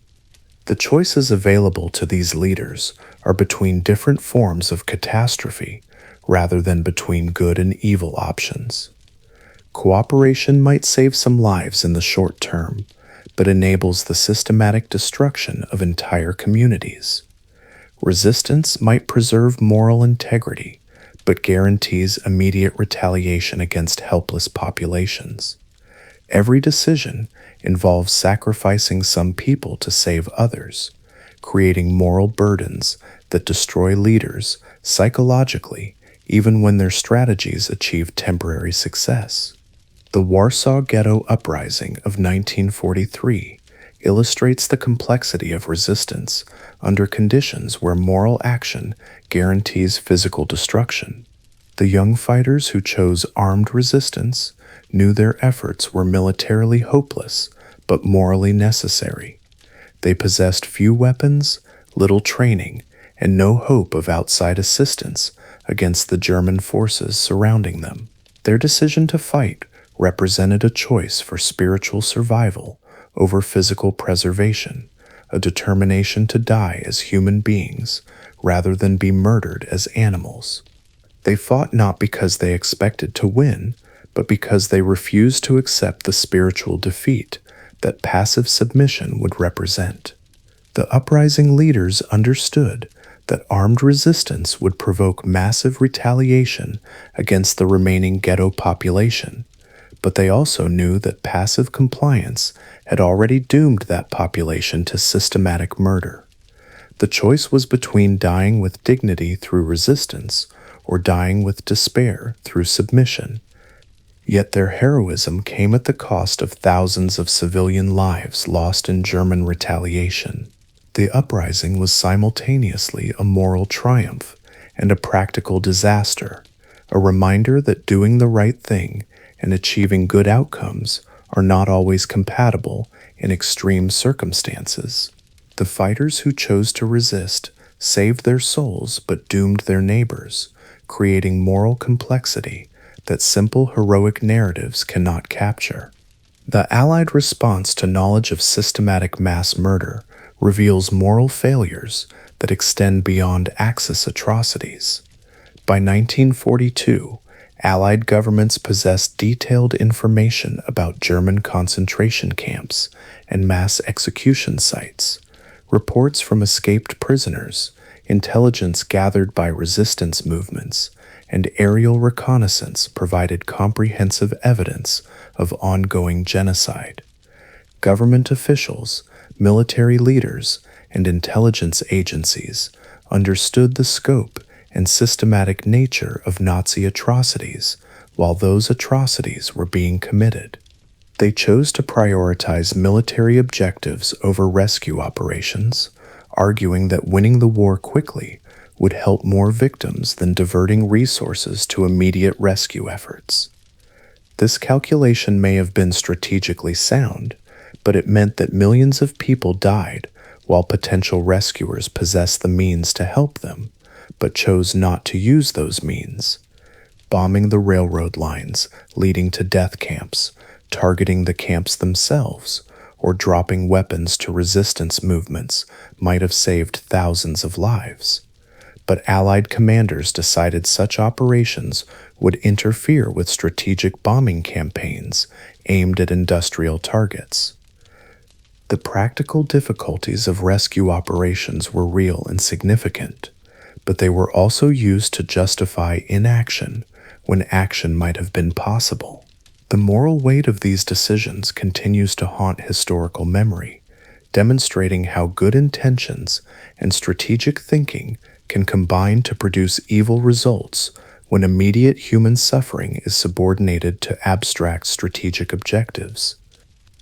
The choices available to these leaders are between different forms of catastrophe rather than between good and evil options. Cooperation might save some lives in the short term, but enables the systematic destruction of entire communities. Resistance might preserve moral integrity, but guarantees immediate retaliation against helpless populations. Every decision involves sacrificing some people to save others, creating moral burdens that destroy leaders psychologically even when their strategies achieve temporary success. The Warsaw Ghetto Uprising of 1943 illustrates the complexity of resistance under conditions where moral action guarantees physical destruction. The young fighters who chose armed resistance knew their efforts were militarily hopeless but morally necessary. They possessed few weapons, little training, and no hope of outside assistance against the German forces surrounding them. Their decision to fight represented a choice for spiritual survival over physical preservation, a determination to die as human beings rather than be murdered as animals. They fought not because they expected to win, but because they refused to accept the spiritual defeat that passive submission would represent. The uprising leaders understood that armed resistance would provoke massive retaliation against the remaining ghetto population, But they also knew that passive compliance had already doomed that population to systematic murder. The choice was between dying with dignity through resistance or dying with despair through submission. Yet their heroism came at the cost of thousands of civilian lives lost in German retaliation. The uprising was simultaneously a moral triumph and a practical disaster, a reminder that doing the right thing and achieving good outcomes are not always compatible in extreme circumstances. The fighters who chose to resist saved their souls but doomed their neighbors, creating moral complexity that simple heroic narratives cannot capture. The Allied response to knowledge of systematic mass murder reveals moral failures that extend beyond Axis atrocities. By 1942, Allied governments possessed detailed information about German concentration camps and mass execution sites, reports from escaped prisoners, intelligence gathered by resistance movements, and aerial reconnaissance provided comprehensive evidence of ongoing genocide. Government officials, military leaders, and intelligence agencies understood the scope and systematic nature of Nazi atrocities while those atrocities were being committed. They chose to prioritize military objectives over rescue operations, arguing that winning the war quickly would help more victims than diverting resources to immediate rescue efforts. This calculation may have been strategically sound, but it meant that millions of people died while potential rescuers possessed the means to help them, but chose not to use those means. Bombing the railroad lines leading to death camps, targeting the camps themselves, or dropping weapons to resistance movements might have saved thousands of lives. But Allied commanders decided such operations would interfere with strategic bombing campaigns aimed at industrial targets. The practical difficulties of rescue operations were real and significant, but they were also used to justify inaction when action might have been possible. The moral weight of these decisions continues to haunt historical memory, demonstrating how good intentions and strategic thinking can combine to produce evil results when immediate human suffering is subordinated to abstract strategic objectives.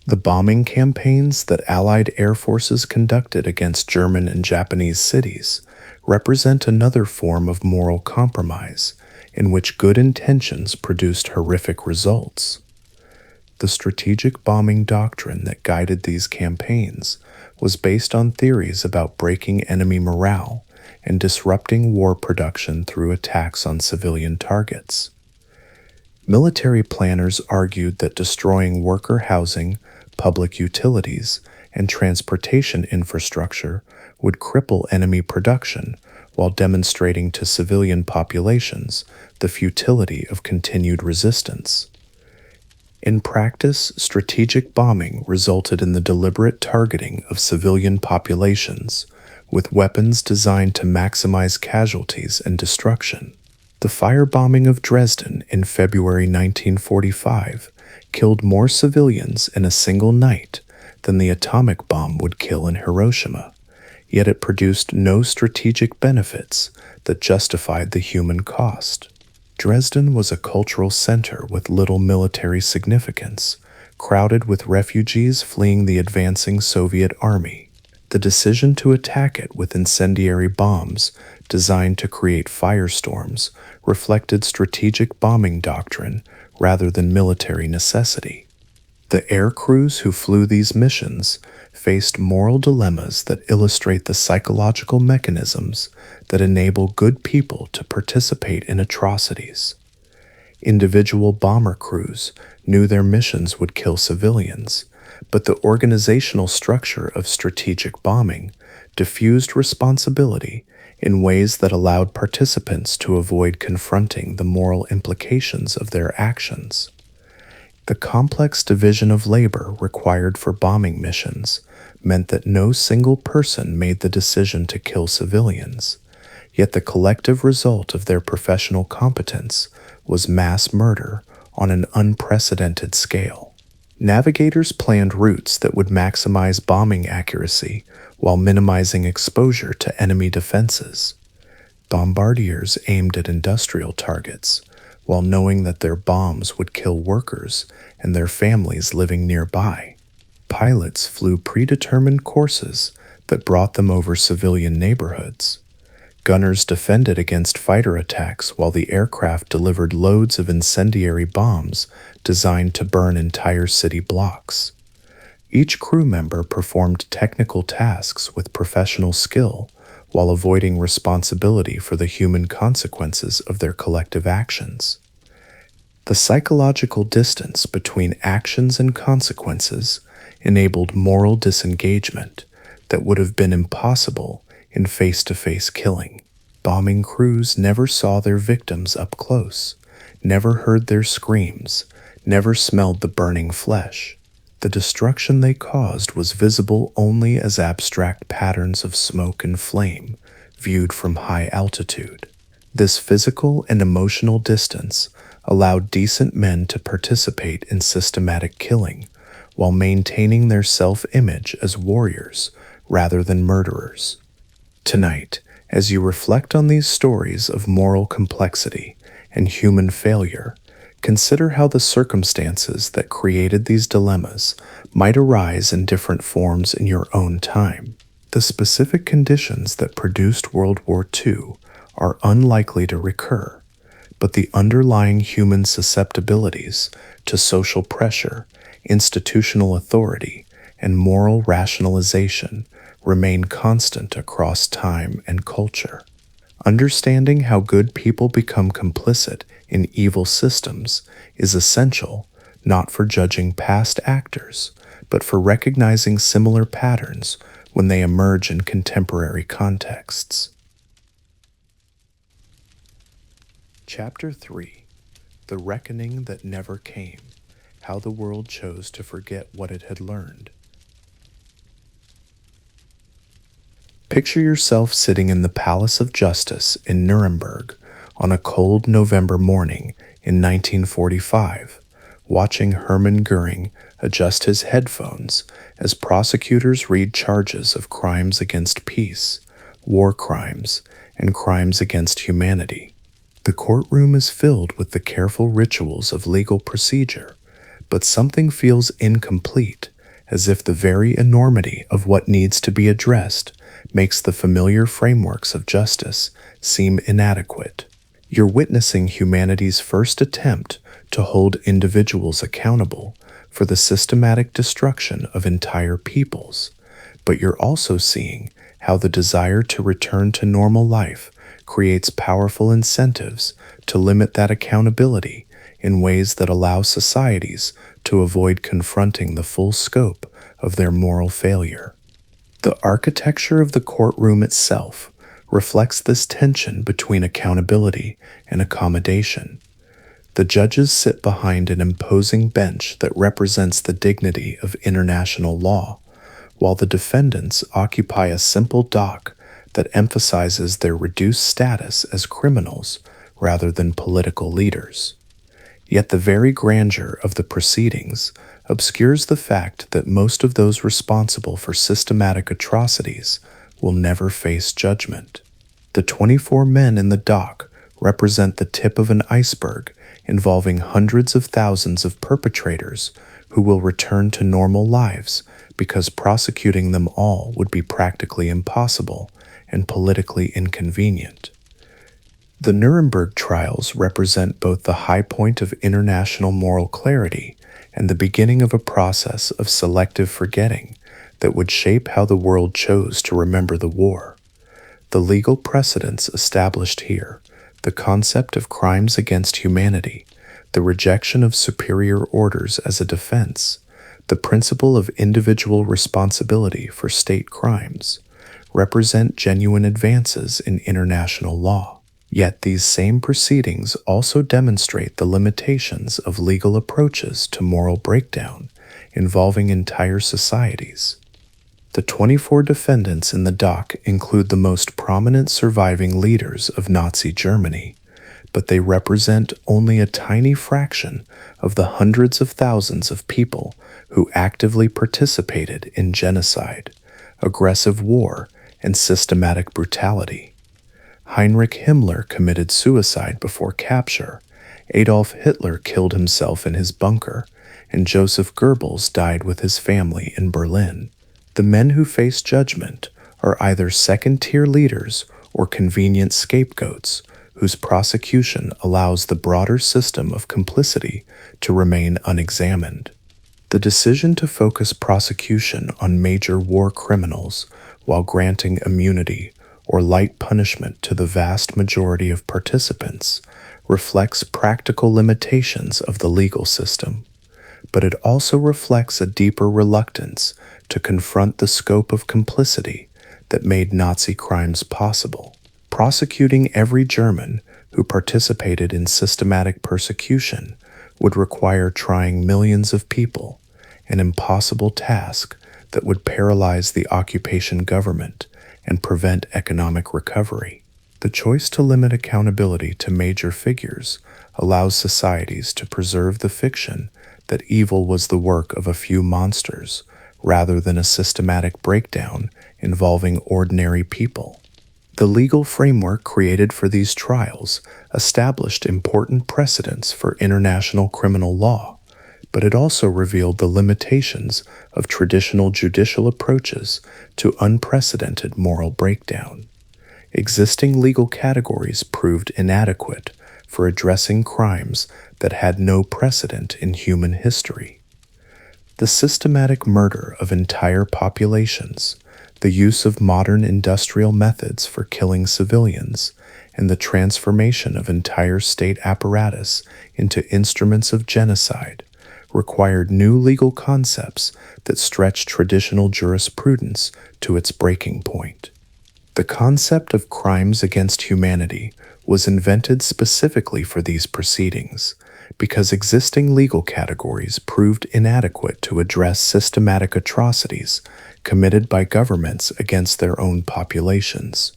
The bombing campaigns that Allied air forces conducted against German and Japanese cities represent another form of moral compromise in which good intentions produced horrific results. The strategic bombing doctrine that guided these campaigns was based on theories about breaking enemy morale and disrupting war production through attacks on civilian targets. Military planners argued that destroying worker housing, public utilities, and transportation infrastructure would cripple enemy production while demonstrating to civilian populations the futility of continued resistance. In practice, strategic bombing resulted in the deliberate targeting of civilian populations with weapons designed to maximize casualties and destruction. The firebombing of Dresden in February 1945 killed more civilians in a single night than the atomic bomb would kill in Hiroshima, yet it produced no strategic benefits that justified the human cost. Dresden was a cultural center with little military significance, crowded with refugees fleeing the advancing Soviet army. The decision to attack it with incendiary bombs designed to create firestorms reflected strategic bombing doctrine rather than military necessity. The air crews who flew these missions faced moral dilemmas that illustrate the psychological mechanisms that enable good people to participate in atrocities. Individual bomber crews knew their missions would kill civilians, but the organizational structure of strategic bombing diffused responsibility in ways that allowed participants to avoid confronting the moral implications of their actions. The complex division of labor required for bombing missions meant that no single person made the decision to kill civilians, yet the collective result of their professional competence was mass murder on an unprecedented scale. Navigators planned routes that would maximize bombing accuracy while minimizing exposure to enemy defenses. Bombardiers aimed at industrial targets, while knowing that their bombs would kill workers and their families living nearby. Pilots flew predetermined courses that brought them over civilian neighborhoods. Gunners defended against fighter attacks while the aircraft delivered loads of incendiary bombs designed to burn entire city blocks. Each crew member performed technical tasks with professional skill while avoiding responsibility for the human consequences of their collective actions. The psychological distance between actions and consequences enabled moral disengagement that would have been impossible in face-to-face killing. Bombing crews never saw their victims up close, never heard their screams, never smelled the burning flesh. The destruction they caused was visible only as abstract patterns of smoke and flame, viewed from high altitude. This physical and emotional distance allowed decent men to participate in systematic killing, while maintaining their self-image as warriors rather than murderers. Tonight, as you reflect on these stories of moral complexity and human failure, consider how the circumstances that created these dilemmas might arise in different forms in your own time. The specific conditions that produced World War II are unlikely to recur, but the underlying human susceptibilities to social pressure, institutional authority, and moral rationalization remain constant across time and culture. Understanding how good people become complicit in evil systems is essential, not for judging past actors, but for recognizing similar patterns when they emerge in contemporary contexts. Chapter 3: The Reckoning That Never Came: How the World Chose to Forget What It Had Learned. Picture yourself sitting in the Palace of Justice in Nuremberg on a cold November morning in 1945, watching Hermann Goering adjust his headphones as prosecutors read charges of crimes against peace, war crimes, and crimes against humanity. The courtroom is filled with the careful rituals of legal procedure, but something feels incomplete, as if the very enormity of what needs to be addressed makes the familiar frameworks of justice seem inadequate. You're witnessing humanity's first attempt to hold individuals accountable for the systematic destruction of entire peoples, but you're also seeing how the desire to return to normal life creates powerful incentives to limit that accountability in ways that allow societies to avoid confronting the full scope of their moral failure. The architecture of the courtroom itself reflects this tension between accountability and accommodation. The judges sit behind an imposing bench that represents the dignity of international law, while the defendants occupy a simple dock that emphasizes their reduced status as criminals rather than political leaders. Yet the very grandeur of the proceedings obscures the fact that most of those responsible for systematic atrocities will never face judgment. The 24 men in the dock represent the tip of an iceberg involving hundreds of thousands of perpetrators who will return to normal lives because prosecuting them all would be practically impossible and politically inconvenient. The Nuremberg trials represent both the high point of international moral clarity and the beginning of a process of selective forgetting that would shape how the world chose to remember the war. The legal precedents established here, the concept of crimes against humanity, the rejection of superior orders as a defense, the principle of individual responsibility for state crimes, represent genuine advances in international law. Yet these same proceedings also demonstrate the limitations of legal approaches to moral breakdown involving entire societies. The 24 defendants in the dock include the most prominent surviving leaders of Nazi Germany, but they represent only a tiny fraction of the hundreds of thousands of people who actively participated in genocide, aggressive war, and systematic brutality. Heinrich Himmler committed suicide before capture, Adolf Hitler killed himself in his bunker, and Joseph Goebbels died with his family in Berlin. The men who face judgment are either second-tier leaders or convenient scapegoats whose prosecution allows the broader system of complicity to remain unexamined. The decision to focus prosecution on major war criminals while granting immunity or light punishment to the vast majority of participants reflects practical limitations of the legal system, but it also reflects a deeper reluctance to confront the scope of complicity that made Nazi crimes possible. Prosecuting every German who participated in systematic persecution would require trying millions of people, an impossible task that would paralyze the occupation government and prevent economic recovery. The choice to limit accountability to major figures allows societies to preserve the fiction that evil was the work of a few monsters, rather than a systematic breakdown involving ordinary people. The legal framework created for these trials established important precedents for international criminal law, but it also revealed the limitations of traditional judicial approaches to unprecedented moral breakdown. Existing legal categories proved inadequate for addressing crimes that had no precedent in human history. The systematic murder of entire populations, the use of modern industrial methods for killing civilians, and the transformation of entire state apparatus into instruments of genocide required new legal concepts that stretched traditional jurisprudence to its breaking point. The concept of crimes against humanity was invented specifically for these proceedings, because existing legal categories proved inadequate to address systematic atrocities committed by governments against their own populations.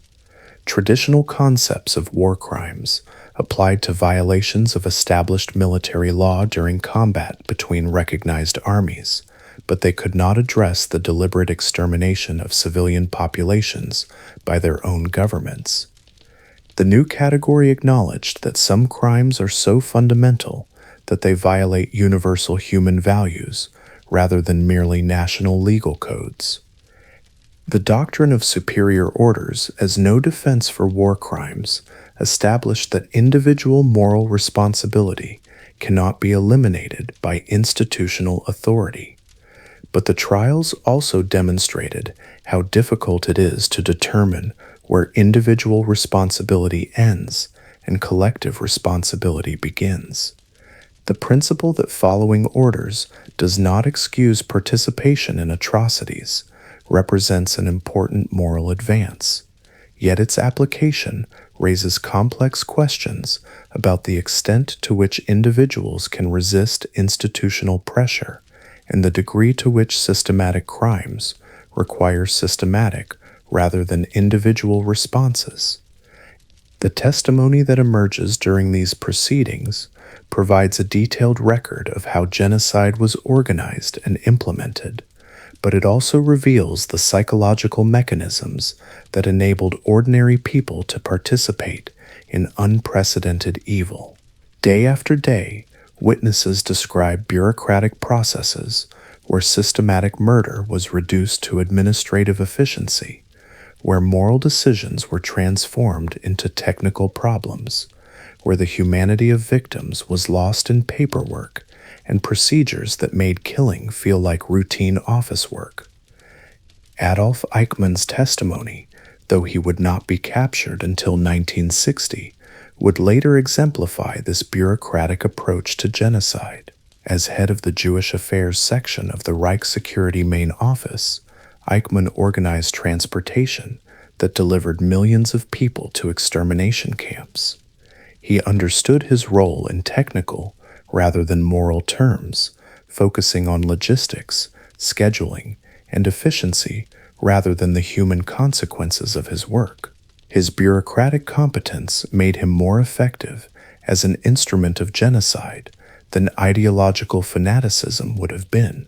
Traditional concepts of war crimes applied to violations of established military law during combat between recognized armies, but they could not address the deliberate extermination of civilian populations by their own governments. The new category acknowledged that some crimes are so fundamental that they violate universal human values rather than merely national legal codes. The doctrine of superior orders as no defense for war crimes established that individual moral responsibility cannot be eliminated by institutional authority. But the trials also demonstrated how difficult it is to determine where individual responsibility ends and collective responsibility begins. The principle that following orders does not excuse participation in atrocities represents an important moral advance, yet its application raises complex questions about the extent to which individuals can resist institutional pressure and the degree to which systematic crimes require systematic rather than individual responses. The testimony that emerges during these proceedings provides a detailed record of how genocide was organized and implemented, but it also reveals the psychological mechanisms that enabled ordinary people to participate in unprecedented evil. Day after day, witnesses describe bureaucratic processes where systematic murder was reduced to administrative efficiency, where moral decisions were transformed into technical problems, where the humanity of victims was lost in paperwork and procedures that made killing feel like routine office work. Adolf Eichmann's testimony, though he would not be captured until 1960, would later exemplify this bureaucratic approach to genocide. As head of the Jewish Affairs section of the Reich Security Main Office, Eichmann organized transportation that delivered millions of people to extermination camps. He understood his role in technical rather than moral terms, focusing on logistics, scheduling, and efficiency rather than the human consequences of his work. His bureaucratic competence made him more effective as an instrument of genocide than ideological fanaticism would have been.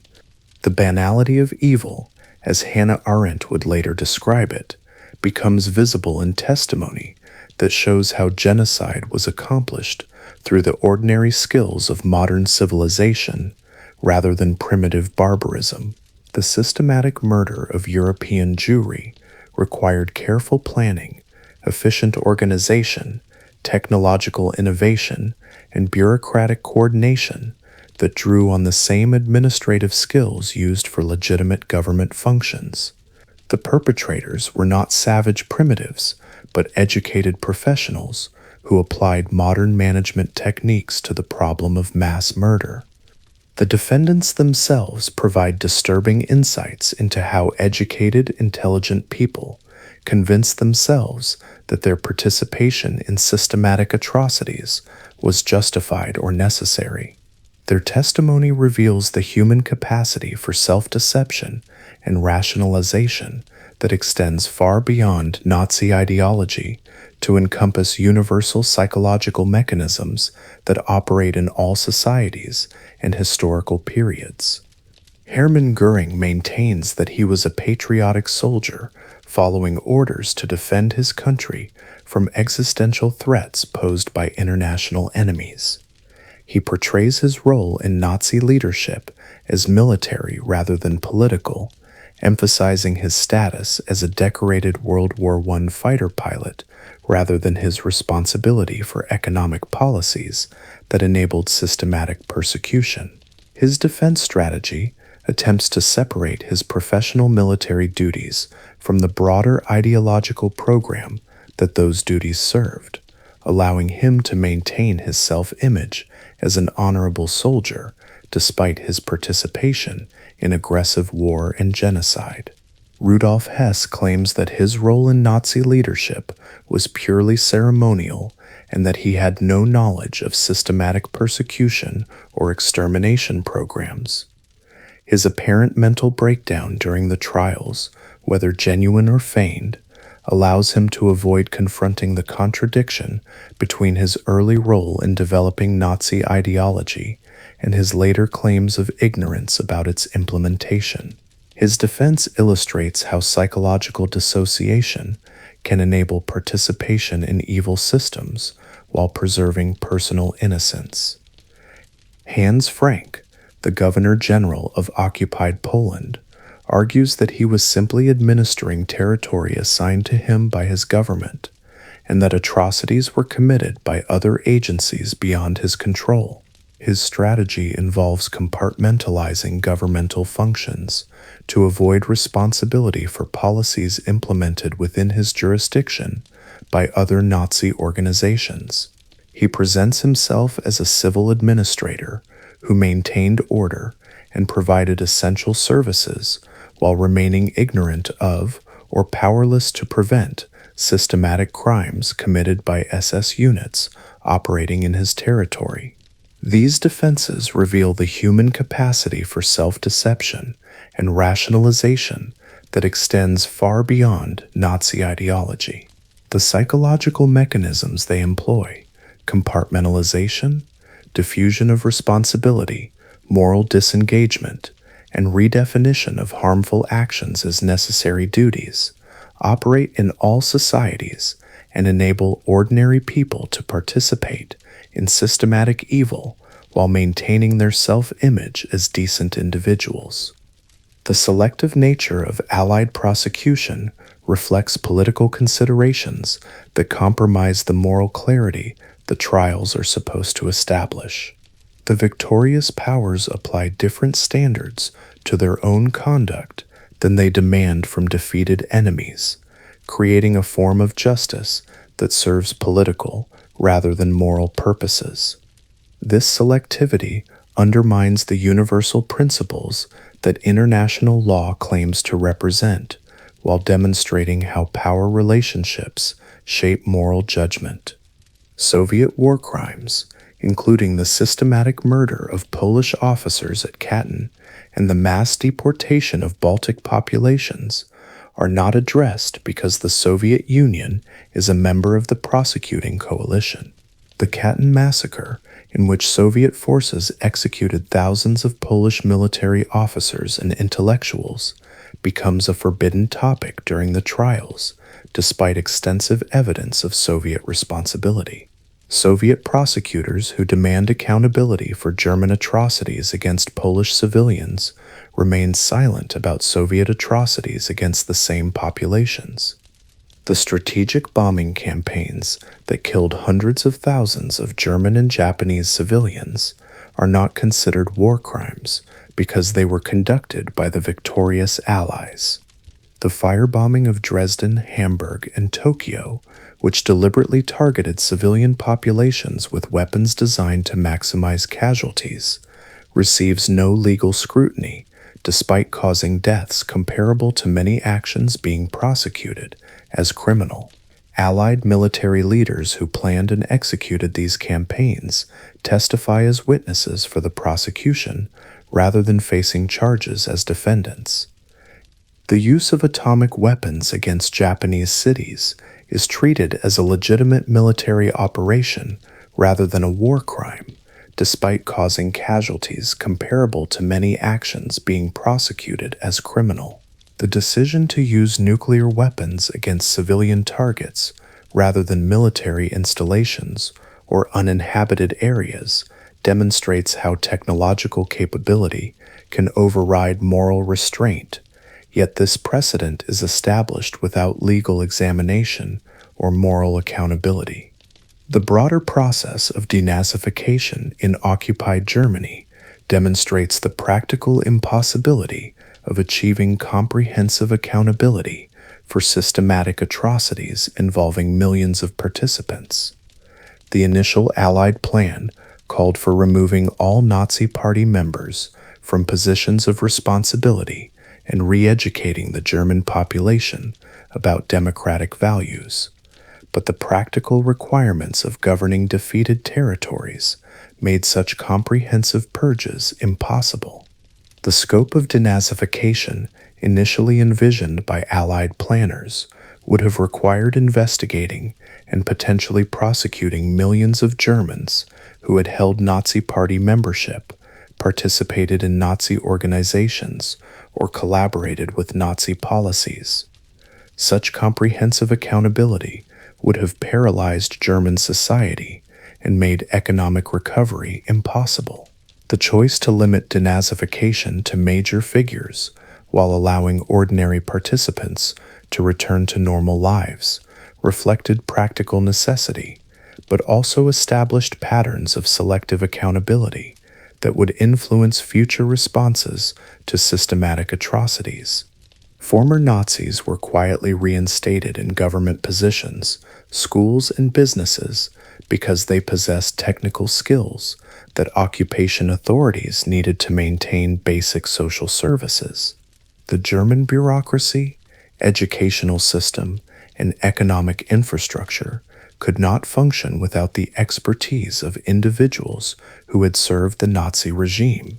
The banality of evil, as Hannah Arendt would later describe it, becomes visible in testimony that shows how genocide was accomplished through the ordinary skills of modern civilization rather than primitive barbarism. The systematic murder of European Jewry required careful planning, efficient organization, technological innovation, and bureaucratic coordination that drew on the same administrative skills used for legitimate government functions. The perpetrators were not savage primitives, but educated professionals who applied modern management techniques to the problem of mass murder. The defendants themselves provide disturbing insights into how educated, intelligent people convinced themselves that their participation in systematic atrocities was justified or necessary. Their testimony reveals the human capacity for self-deception and rationalization that extends far beyond Nazi ideology to encompass universal psychological mechanisms that operate in all societies and historical periods. Hermann Göring maintains that he was a patriotic soldier following orders to defend his country from existential threats posed by international enemies. He portrays his role in Nazi leadership as military rather than political, emphasizing his status as a decorated World War I fighter pilot rather than his responsibility for economic policies that enabled systematic persecution. His defense strategy attempts to separate his professional military duties from the broader ideological program that those duties served, allowing him to maintain his self-image as an honorable soldier despite his participation in aggressive war and genocide. Rudolf Hess claims that his role in Nazi leadership was purely ceremonial and that he had no knowledge of systematic persecution or extermination programs. His apparent mental breakdown during the trials, whether genuine or feigned, allows him to avoid confronting the contradiction between his early role in developing Nazi ideology and his later claims of ignorance about its implementation. His defense illustrates how psychological dissociation can enable participation in evil systems while preserving personal innocence. Hans Frank, the Governor General of occupied Poland, argues that he was simply administering territory assigned to him by his government, and that atrocities were committed by other agencies beyond his control. His strategy involves compartmentalizing governmental functions to avoid responsibility for policies implemented within his jurisdiction by other Nazi organizations. He presents himself as a civil administrator who maintained order and provided essential services while remaining ignorant of or powerless to prevent systematic crimes committed by SS units operating in his territory. These defenses reveal the human capacity for self-deception and rationalization that extends far beyond Nazi ideology. The psychological mechanisms they employ, compartmentalization, diffusion of responsibility, moral disengagement, and redefinition of harmful actions as necessary duties, operate in all societies and enable ordinary people to participate in systematic evil while maintaining their self-image as decent individuals. The selective nature of Allied prosecution reflects political considerations that compromise the moral clarity the trials are supposed to establish. The victorious powers apply different standards to their own conduct than they demand from defeated enemies, creating a form of justice that serves political rather than moral purposes. This selectivity undermines the universal principles that international law claims to represent, while demonstrating how power relationships shape moral judgment. Soviet war crimes, including the systematic murder of Polish officers at Katyn and the mass deportation of Baltic populations, are not addressed because the Soviet Union is a member of the prosecuting coalition. The Katyn massacre, in which Soviet forces executed thousands of Polish military officers and intellectuals, becomes a forbidden topic during the trials, despite extensive evidence of Soviet responsibility. Soviet prosecutors who demand accountability for German atrocities against Polish civilians remain silent about Soviet atrocities against the same populations. The strategic bombing campaigns that killed hundreds of thousands of German and Japanese civilians are not considered war crimes because they were conducted by the victorious Allies. The firebombing of Dresden, Hamburg, and Tokyo, which deliberately targeted civilian populations with weapons designed to maximize casualties, receives no legal scrutiny, despite causing deaths comparable to many actions being prosecuted as criminal. Allied military leaders who planned and executed these campaigns testify as witnesses for the prosecution rather than facing charges as defendants. The use of atomic weapons against Japanese cities is treated as a legitimate military operation rather than a war crime, despite causing casualties comparable to many actions being prosecuted as criminal. The decision to use nuclear weapons against civilian targets rather than military installations or uninhabited areas demonstrates how technological capability can override moral restraint, yet this precedent is established without legal examination or moral accountability. The broader process of denazification in occupied Germany demonstrates the practical impossibility of achieving comprehensive accountability for systematic atrocities involving millions of participants. The initial Allied plan called for removing all Nazi Party members from positions of responsibility and re-educating the German population about democratic values. But the practical requirements of governing defeated territories made such comprehensive purges impossible. The scope of denazification, initially envisioned by Allied planners, would have required investigating and potentially prosecuting millions of Germans who had held Nazi Party membership, participated in Nazi organizations, or collaborated with Nazi policies. Such comprehensive accountability would have paralyzed German society and made economic recovery impossible. The choice to limit denazification to major figures while allowing ordinary participants to return to normal lives reflected practical necessity, but also established patterns of selective accountability that would influence future responses to systematic atrocities. Former Nazis were quietly reinstated in government positions, schools, and businesses because they possessed technical skills that occupation authorities needed to maintain basic social services. The German bureaucracy, educational system, and economic infrastructure could not function without the expertise of individuals who had served the Nazi regime.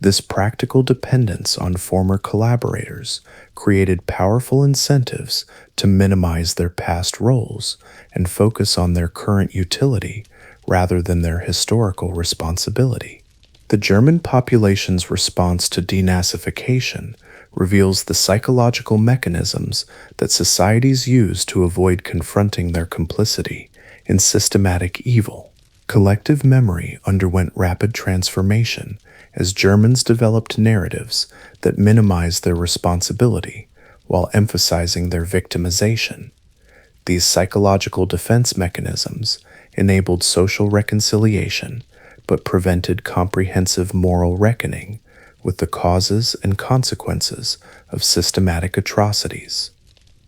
This practical dependence on former collaborators created powerful incentives to minimize their past roles and focus on their current utility rather than their historical responsibility. The German population's response to denazification reveals the psychological mechanisms that societies use to avoid confronting their complicity in systematic evil. Collective memory underwent rapid transformation as Germans developed narratives that minimized their responsibility while emphasizing their victimization. These psychological defense mechanisms enabled social reconciliation but prevented comprehensive moral reckoning with the causes and consequences of systematic atrocities.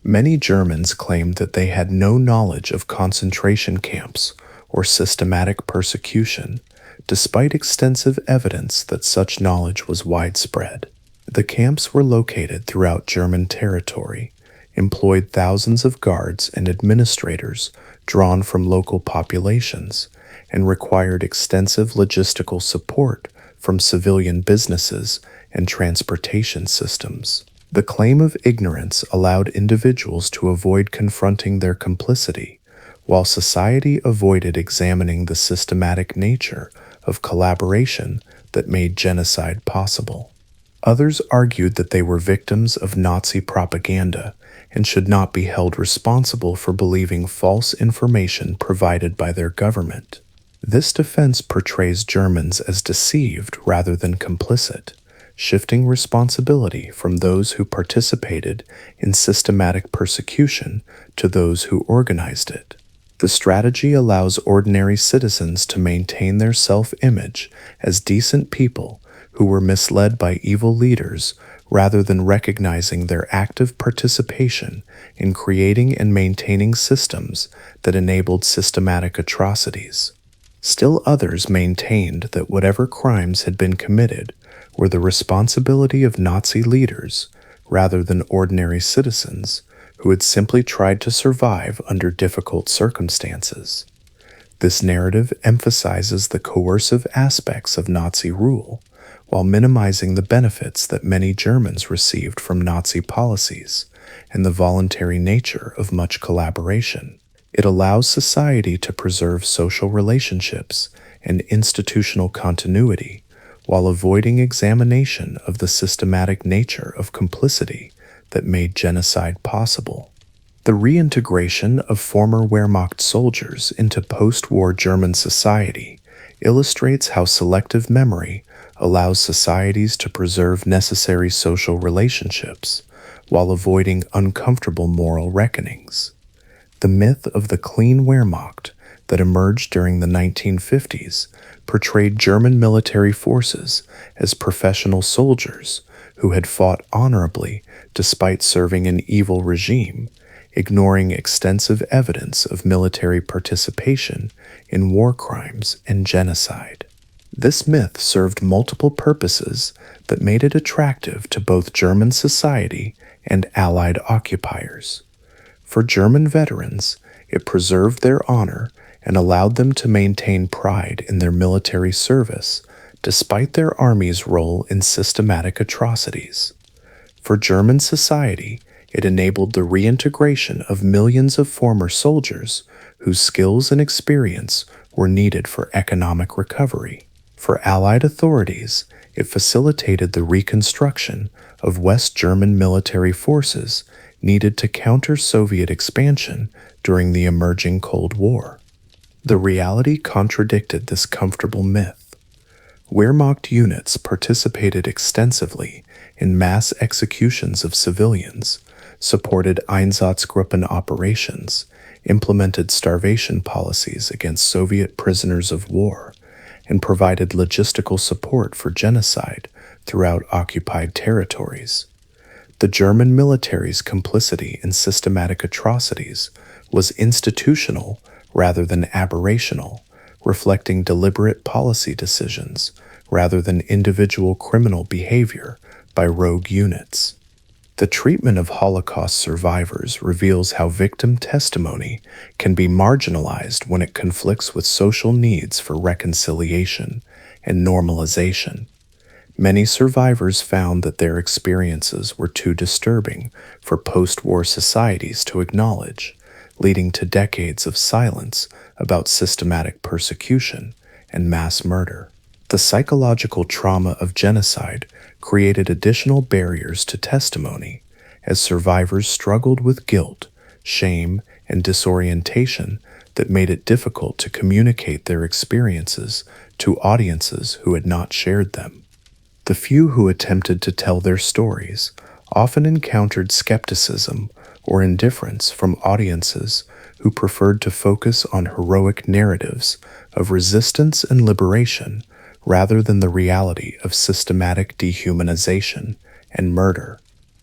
Many Germans claimed that they had no knowledge of concentration camps or systematic persecution, despite extensive evidence that such knowledge was widespread. The camps were located throughout German territory, employed thousands of guards and administrators drawn from local populations, and required extensive logistical support from civilian businesses and transportation systems. The claim of ignorance allowed individuals to avoid confronting their complicity, while society avoided examining the systematic nature of collaboration that made genocide possible. Others argued that they were victims of Nazi propaganda and should not be held responsible for believing false information provided by their government. This defense portrays Germans as deceived rather than complicit, shifting responsibility from those who participated in systematic persecution to those who organized it. The strategy allows ordinary citizens to maintain their self-image as decent people who were misled by evil leaders rather than recognizing their active participation in creating and maintaining systems that enabled systematic atrocities. Still others maintained that whatever crimes had been committed were the responsibility of Nazi leaders rather than ordinary citizens who had simply tried to survive under difficult circumstances. This narrative emphasizes the coercive aspects of Nazi rule, while minimizing the benefits that many Germans received from Nazi policies and the voluntary nature of much collaboration. It allows society to preserve social relationships and institutional continuity while avoiding examination of the systematic nature of complicity that made genocide possible. The reintegration of former Wehrmacht soldiers into post-war German society illustrates how selective memory allows societies to preserve necessary social relationships while avoiding uncomfortable moral reckonings. The myth of the clean Wehrmacht that emerged during the 1950s portrayed German military forces as professional soldiers who had fought honorably despite serving an evil regime, ignoring extensive evidence of military participation in war crimes and genocide. This myth served multiple purposes that made it attractive to both German society and Allied occupiers. For German veterans, it preserved their honor and allowed them to maintain pride in their military service despite their army's role in systematic atrocities. For German society, it enabled the reintegration of millions of former soldiers whose skills and experience were needed for economic recovery. For Allied authorities, it facilitated the reconstruction of West German military forces needed to counter Soviet expansion during the emerging Cold War. The reality contradicted this comfortable myth. Wehrmacht units participated extensively in mass executions of civilians, supported Einsatzgruppen operations, implemented starvation policies against Soviet prisoners of war, and provided logistical support for genocide throughout occupied territories. The German military's complicity in systematic atrocities was institutional rather than aberrational, reflecting deliberate policy decisions rather than individual criminal behavior by rogue units. The treatment of Holocaust survivors reveals how victim testimony can be marginalized when it conflicts with social needs for reconciliation and normalization. Many survivors found that their experiences were too disturbing for post-war societies to acknowledge, leading to decades of silence about systematic persecution and mass murder. The psychological trauma of genocide created additional barriers to testimony as survivors struggled with guilt, shame, and disorientation that made it difficult to communicate their experiences to audiences who had not shared them. The few who attempted to tell their stories often encountered skepticism or indifference from audiences who preferred to focus on heroic narratives of resistance and liberation rather than the reality of systematic dehumanization and murder.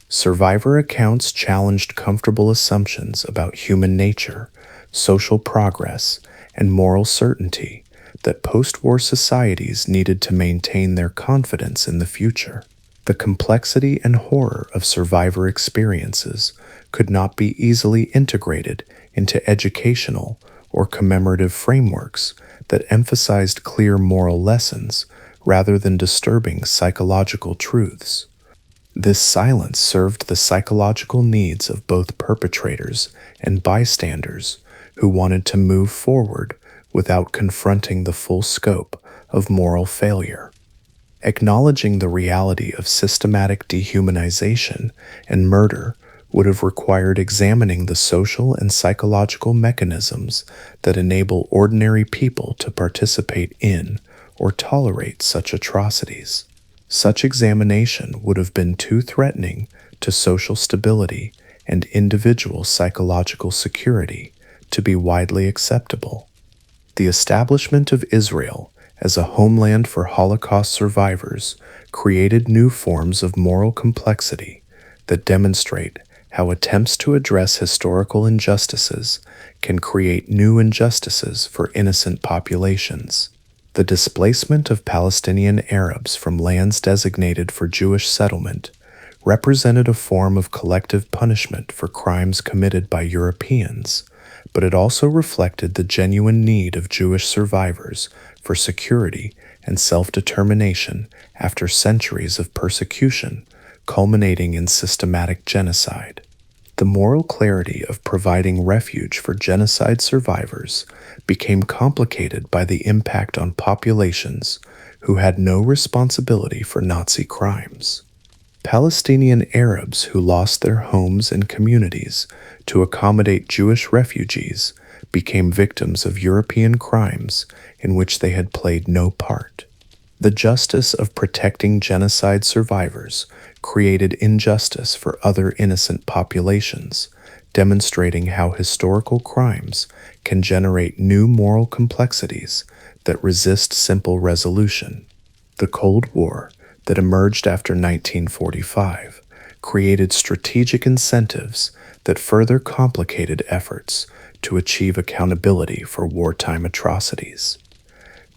Survivor accounts challenged comfortable assumptions about human nature, social progress, and moral certainty that post-war societies needed to maintain their confidence in the future. The complexity and horror of survivor experiences could not be easily integrated into educational or commemorative frameworks that emphasized clear moral lessons rather than disturbing psychological truths. This silence served the psychological needs of both perpetrators and bystanders who wanted to move forward without confronting the full scope of moral failure. Acknowledging the reality of systematic dehumanization and murder would have required examining the social and psychological mechanisms that enable ordinary people to participate in or tolerate such atrocities. Such examination would have been too threatening to social stability and individual psychological security to be widely acceptable. The establishment of Israel as a homeland for Holocaust survivors created new forms of moral complexity that demonstrate how attempts to address historical injustices can create new injustices for innocent populations. The displacement of Palestinian Arabs from lands designated for Jewish settlement represented a form of collective punishment for crimes committed by Europeans, but it also reflected the genuine need of Jewish survivors for security and self-determination after centuries of persecution, culminating in systematic genocide. The moral clarity of providing refuge for genocide survivors became complicated by the impact on populations who had no responsibility for Nazi crimes. Palestinian Arabs who lost their homes and communities to accommodate Jewish refugees became victims of European crimes in which they had played no part. The justice of protecting genocide survivors created injustice for other innocent populations, demonstrating how historical crimes can generate new moral complexities that resist simple resolution. The Cold War, that emerged after 1945, created strategic incentives that further complicated efforts to achieve accountability for wartime atrocities.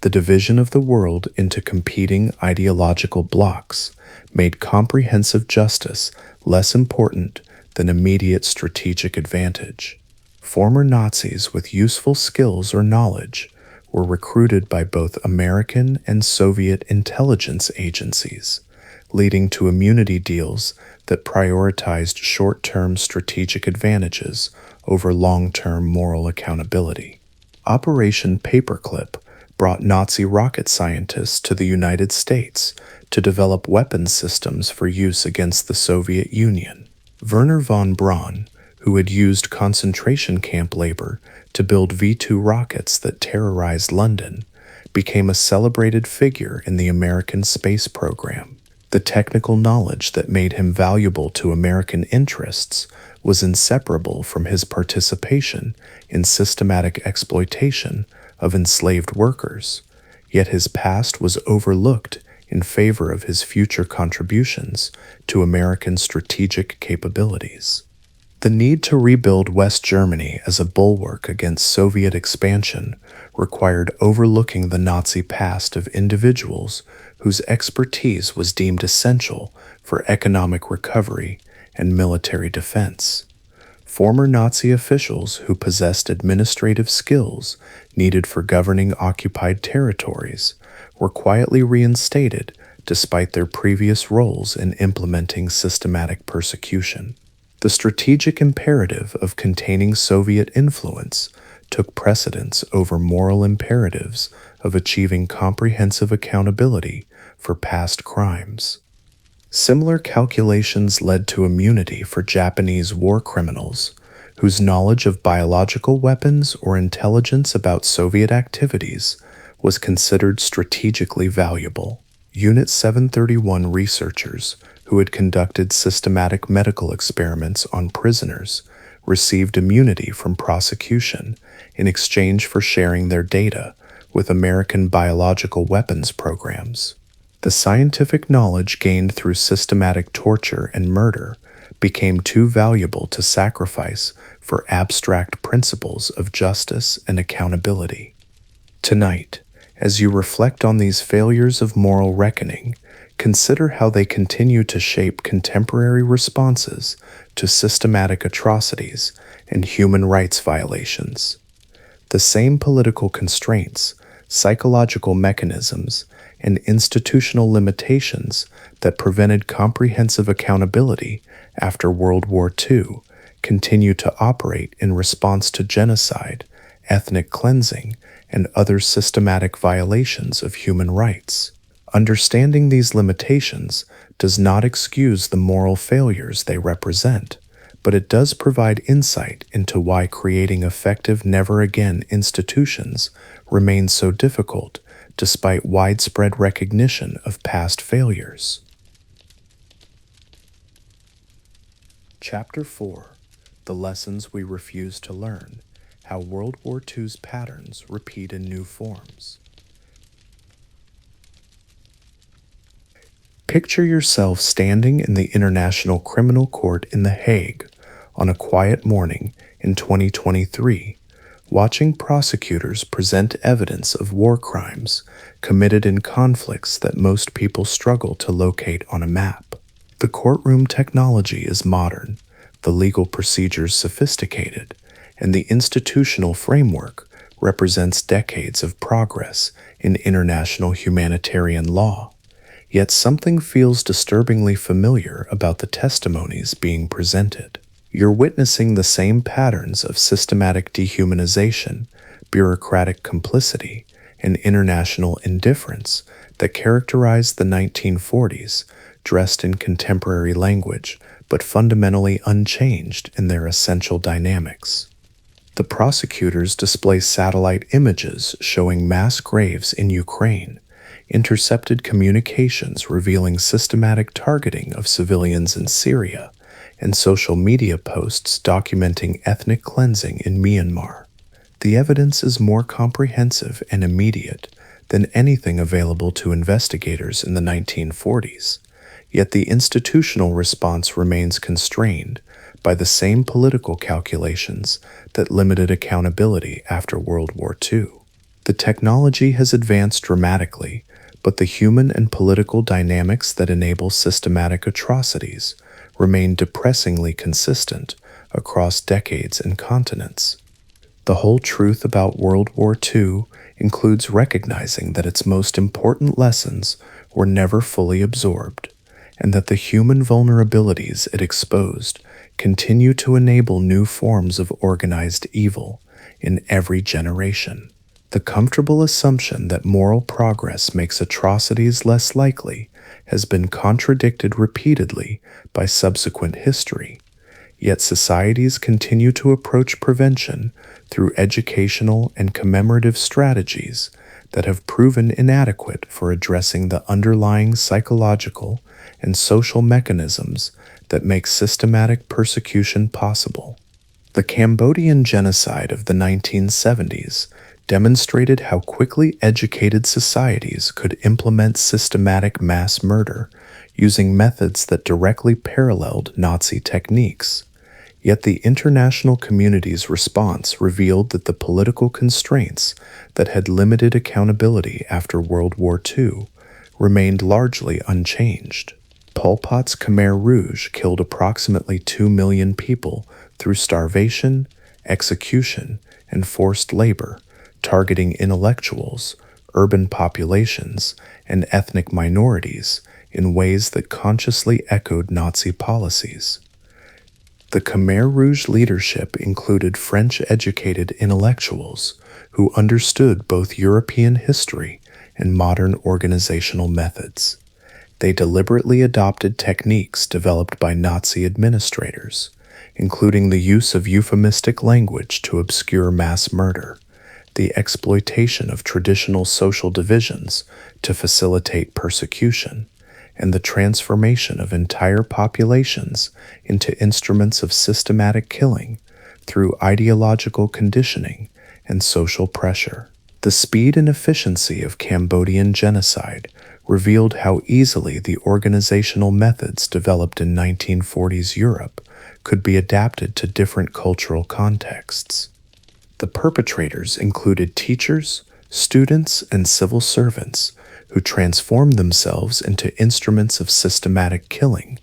The division of the world into competing ideological blocs made comprehensive justice less important than immediate strategic advantage. Former Nazis with useful skills or knowledge were recruited by both American and Soviet intelligence agencies, leading to immunity deals that prioritized short-term strategic advantages over long-term moral accountability. Operation Paperclip brought Nazi rocket scientists to the United States to develop weapons systems for use against the Soviet Union. Werner von Braun, who had used concentration camp labor to build V-2 rockets that terrorized London, became a celebrated figure in the American space program. The technical knowledge that made him valuable to American interests was inseparable from his participation in systematic exploitation of enslaved workers, yet his past was overlooked in favor of his future contributions to American strategic capabilities. The need to rebuild West Germany as a bulwark against Soviet expansion required overlooking the Nazi past of individuals whose expertise was deemed essential for economic recovery and military defense. Former Nazi officials who possessed administrative skills needed for governing occupied territories were quietly reinstated despite their previous roles in implementing systematic persecution. The strategic imperative of containing Soviet influence took precedence over moral imperatives of achieving comprehensive accountability for past crimes. Similar calculations led to immunity for Japanese war criminals, whose knowledge of biological weapons or intelligence about Soviet activities was considered strategically valuable. Unit 731 researchers who had conducted systematic medical experiments on prisoners received immunity from prosecution in exchange for sharing their data with American biological weapons programs. The scientific knowledge gained through systematic torture and murder became too valuable to sacrifice for abstract principles of justice and accountability. Tonight, as you reflect on these failures of moral reckoning, consider how they continue to shape contemporary responses to systematic atrocities and human rights violations. The same political constraints, psychological mechanisms, and institutional limitations that prevented comprehensive accountability after World War II continue to operate in response to genocide ethnic cleansing, and other systematic violations of human rights. Understanding these limitations does not excuse the moral failures they represent, but it does provide insight into why creating effective never-again institutions remains so difficult despite widespread recognition of past failures. Chapter 4: The Lessons We Refuse to Learn: How World War II's Patterns Repeat in New Forms. Picture yourself standing in the International Criminal Court in The Hague on a quiet morning in 2023, watching prosecutors present evidence of war crimes committed in conflicts that most people struggle to locate on a map. The courtroom technology is modern, the legal procedures sophisticated, and the institutional framework represents decades of progress in international humanitarian law. Yet something feels disturbingly familiar about the testimonies being presented. You're witnessing the same patterns of systematic dehumanization, bureaucratic complicity, and international indifference that characterized the 1940s, dressed in contemporary language, but fundamentally unchanged in their essential dynamics. The prosecutors display satellite images showing mass graves in Ukraine, intercepted communications revealing systematic targeting of civilians in Syria, and social media posts documenting ethnic cleansing in Myanmar. The evidence is more comprehensive and immediate than anything available to investigators in the 1940s, yet the institutional response remains constrained by the same political calculations that limited accountability after World War II. The technology has advanced dramatically, but the human and political dynamics that enable systematic atrocities remain depressingly consistent across decades and continents. The whole truth about World War II includes recognizing that its most important lessons were never fully absorbed, and that the human vulnerabilities it exposed continue to enable new forms of organized evil in every generation. The comfortable assumption that moral progress makes atrocities less likely has been contradicted repeatedly by subsequent history, yet societies continue to approach prevention through educational and commemorative strategies that have proven inadequate for addressing the underlying psychological and social mechanisms that make systematic persecution possible. The Cambodian genocide of the 1970s demonstrated how quickly educated societies could implement systematic mass murder using methods that directly paralleled Nazi techniques. Yet the international community's response revealed that the political constraints that had limited accountability after World War II remained largely unchanged. Pol Pot's Khmer Rouge killed approximately 2 million people through starvation, execution, and forced labor, targeting intellectuals, urban populations, and ethnic minorities in ways that consciously echoed Nazi policies. The Khmer Rouge leadership included French-educated intellectuals who understood both European history and modern organizational methods. They deliberately adopted techniques developed by Nazi administrators, including the use of euphemistic language to obscure mass murder, the exploitation of traditional social divisions to facilitate persecution, and the transformation of entire populations into instruments of systematic killing through ideological conditioning and social pressure. The speed and efficiency of Cambodian genocide revealed how easily the organizational methods developed in 1940s Europe could be adapted to different cultural contexts. The perpetrators included teachers, students, and civil servants who transformed themselves into instruments of systematic killing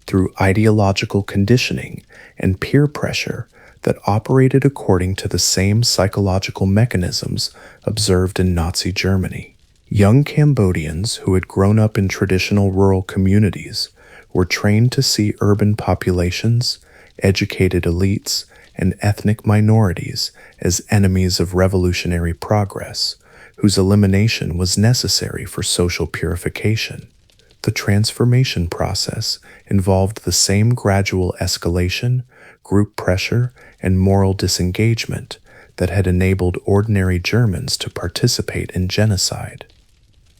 through ideological conditioning and peer pressure that operated according to the same psychological mechanisms observed in Nazi Germany. Young Cambodians who had grown up in traditional rural communities were trained to see urban populations, educated elites, and ethnic minorities as enemies of revolutionary progress, whose elimination was necessary for social purification. The transformation process involved the same gradual escalation, group pressure, and moral disengagement that had enabled ordinary Germans to participate in genocide.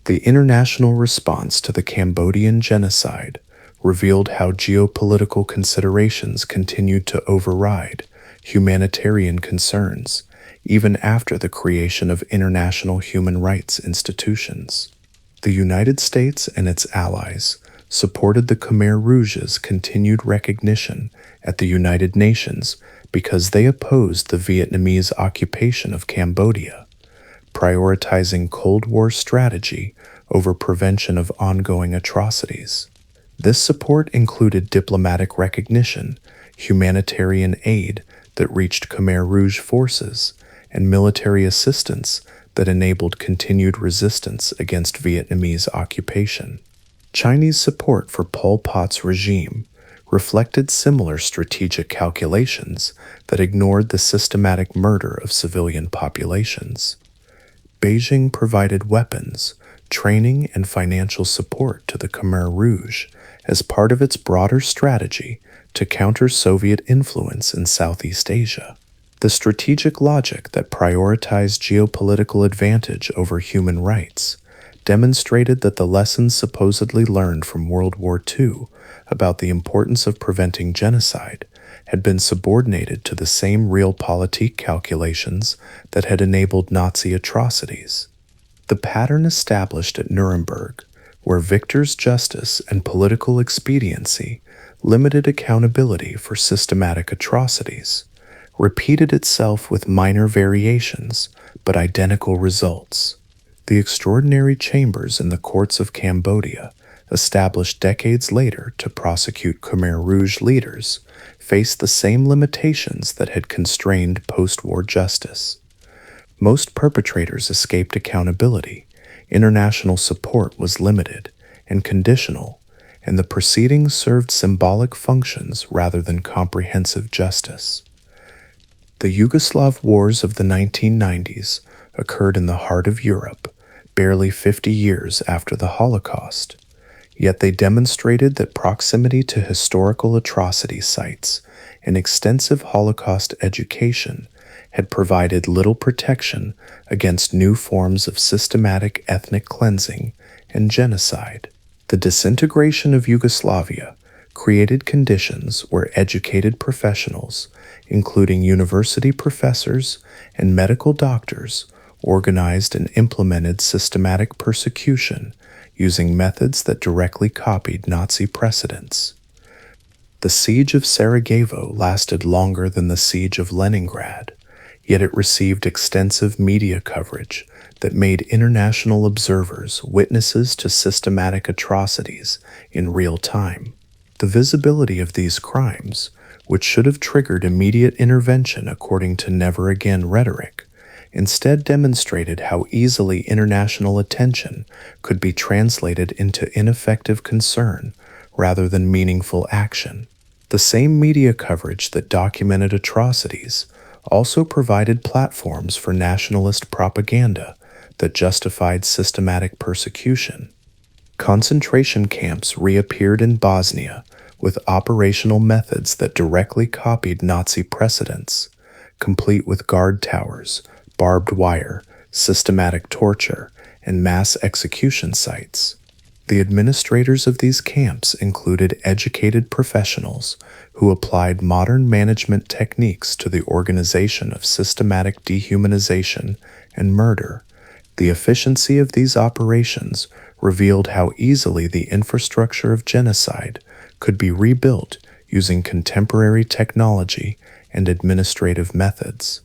The international response to the Cambodian genocide revealed how geopolitical considerations continued to override humanitarian concerns, even after the creation of international human rights institutions. The United States and its allies supported the Khmer Rouge's continued recognition at the United Nations because they opposed the Vietnamese occupation of Cambodia, prioritizing Cold War strategy over prevention of ongoing atrocities. This support included diplomatic recognition, humanitarian aid that reached Khmer Rouge forces, and military assistance that enabled continued resistance against Vietnamese occupation. Chinese support for Pol Pot's regime reflected similar strategic calculations that ignored the systematic murder of civilian populations. Beijing provided weapons, training, and financial support to the Khmer Rouge as part of its broader strategy to counter Soviet influence in Southeast Asia. The strategic logic that prioritized geopolitical advantage over human rights demonstrated that the lessons supposedly learned from World War II about the importance of preventing genocide had been subordinated to the same realpolitik calculations that had enabled Nazi atrocities. The pattern established at Nuremberg, where victor's justice and political expediency limited accountability for systematic atrocities, repeated itself with minor variations but identical results. The extraordinary chambers in the courts of Cambodia, established decades later to prosecute Khmer Rouge leaders, faced the same limitations that had constrained post-war justice. Most perpetrators escaped accountability, international support was limited and conditional, and the proceedings served symbolic functions rather than comprehensive justice. The Yugoslav wars of the 1990s occurred in the heart of Europe, barely 50 years after the Holocaust, yet they demonstrated that proximity to historical atrocity sites and extensive Holocaust education had provided little protection against new forms of systematic ethnic cleansing and genocide. The disintegration of Yugoslavia created conditions where educated professionals, including university professors and medical doctors, organized and implemented systematic persecution using methods that directly copied Nazi precedents. The siege of Sarajevo lasted longer than the siege of Leningrad, yet it received extensive media coverage that made international observers witnesses to systematic atrocities in real time. The visibility of these crimes, which should have triggered immediate intervention according to never again rhetoric, instead demonstrated how easily international attention could be translated into ineffective concern rather than meaningful action. The same media coverage that documented atrocities also provided platforms for nationalist propaganda that justified systematic persecution. Concentration camps reappeared in Bosnia with operational methods that directly copied Nazi precedents, complete with guard towers, barbed wire, systematic torture, and mass execution sites. The administrators of these camps included educated professionals who applied modern management techniques to the organization of systematic dehumanization and murder. The efficiency of these operations revealed how easily the infrastructure of genocide could be rebuilt using contemporary technology and administrative methods.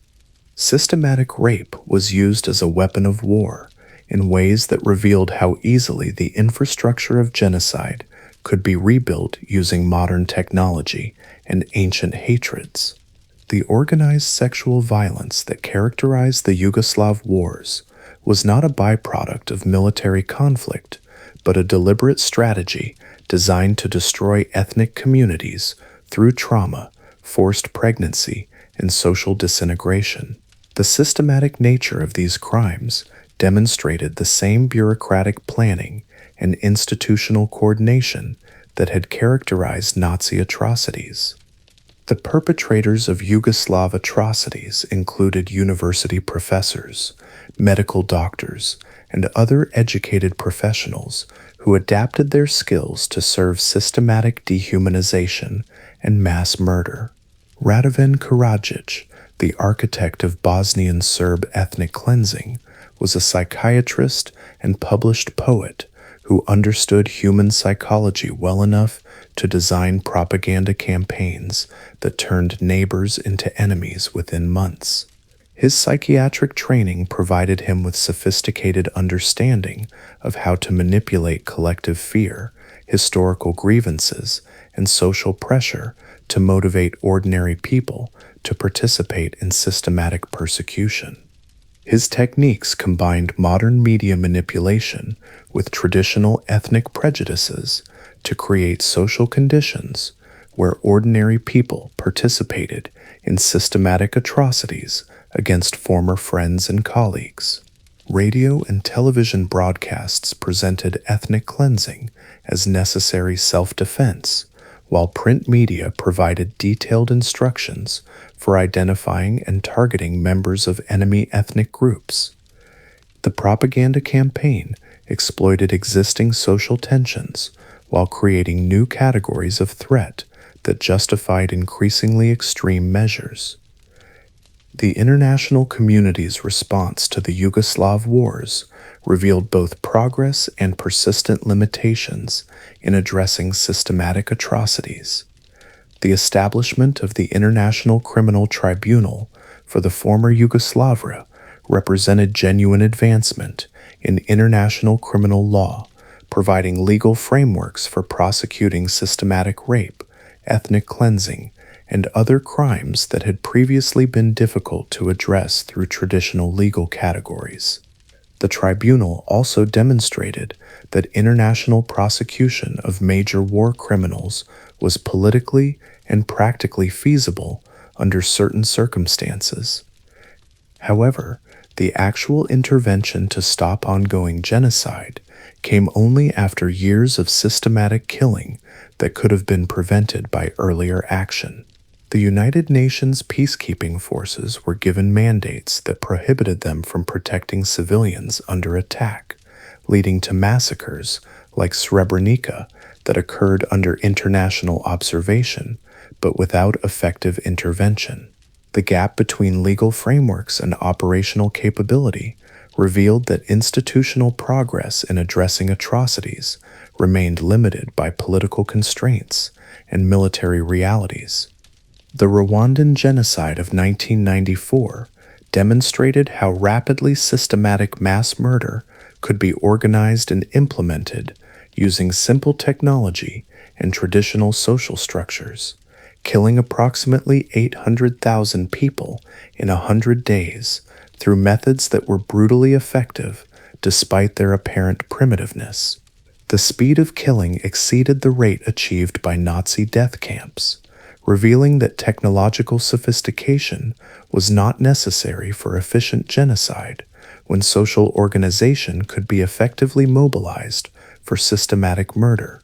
Systematic rape was used as a weapon of war in ways that revealed how easily the infrastructure of genocide could be rebuilt using modern technology and ancient hatreds. The organized sexual violence that characterized the Yugoslav wars was not a byproduct of military conflict, but a deliberate strategy designed to destroy ethnic communities through trauma, forced pregnancy, and social disintegration. The systematic nature of these crimes demonstrated the same bureaucratic planning and institutional coordination that had characterized Nazi atrocities. The perpetrators of Yugoslav atrocities included university professors, medical doctors, and other educated professionals who adapted their skills to serve systematic dehumanization and mass murder. Radovan Karadzic, the architect of Bosnian Serb ethnic cleansing, was a psychiatrist and published poet who understood human psychology well enough to design propaganda campaigns that turned neighbors into enemies within months. His psychiatric training provided him with sophisticated understanding of how to manipulate collective fear, historical grievances, and social pressure to motivate ordinary people to participate in systematic persecution. His techniques combined modern media manipulation with traditional ethnic prejudices to create social conditions where ordinary people participated in systematic atrocities against former friends and colleagues. Radio and television broadcasts presented ethnic cleansing as necessary self-defense, while print media provided detailed instructions for identifying and targeting members of enemy ethnic groups. The propaganda campaign exploited existing social tensions while creating new categories of threat that justified increasingly extreme measures. The international community's response to the Yugoslav wars revealed both progress and persistent limitations in addressing systematic atrocities. The establishment of the International Criminal Tribunal for the former Yugoslavia represented genuine advancement in international criminal law, providing legal frameworks for prosecuting systematic rape, ethnic cleansing, and other crimes that had previously been difficult to address through traditional legal categories. The tribunal also demonstrated that international prosecution of major war criminals was politically and practically feasible under certain circumstances. However, the actual intervention to stop ongoing genocide came only after years of systematic killing that could have been prevented by earlier action. The United Nations peacekeeping forces were given mandates that prohibited them from protecting civilians under attack, leading to massacres like Srebrenica that occurred under international observation but without effective intervention. The gap between legal frameworks and operational capability revealed that institutional progress in addressing atrocities remained limited by political constraints and military realities. The Rwandan genocide of 1994 demonstrated how rapidly systematic mass murder could be organized and implemented using simple technology and traditional social structures, killing approximately 800,000 people in 100 days through methods that were brutally effective despite their apparent primitiveness. The speed of killing exceeded the rate achieved by Nazi death camps, revealing that technological sophistication was not necessary for efficient genocide when social organization could be effectively mobilized for systematic murder.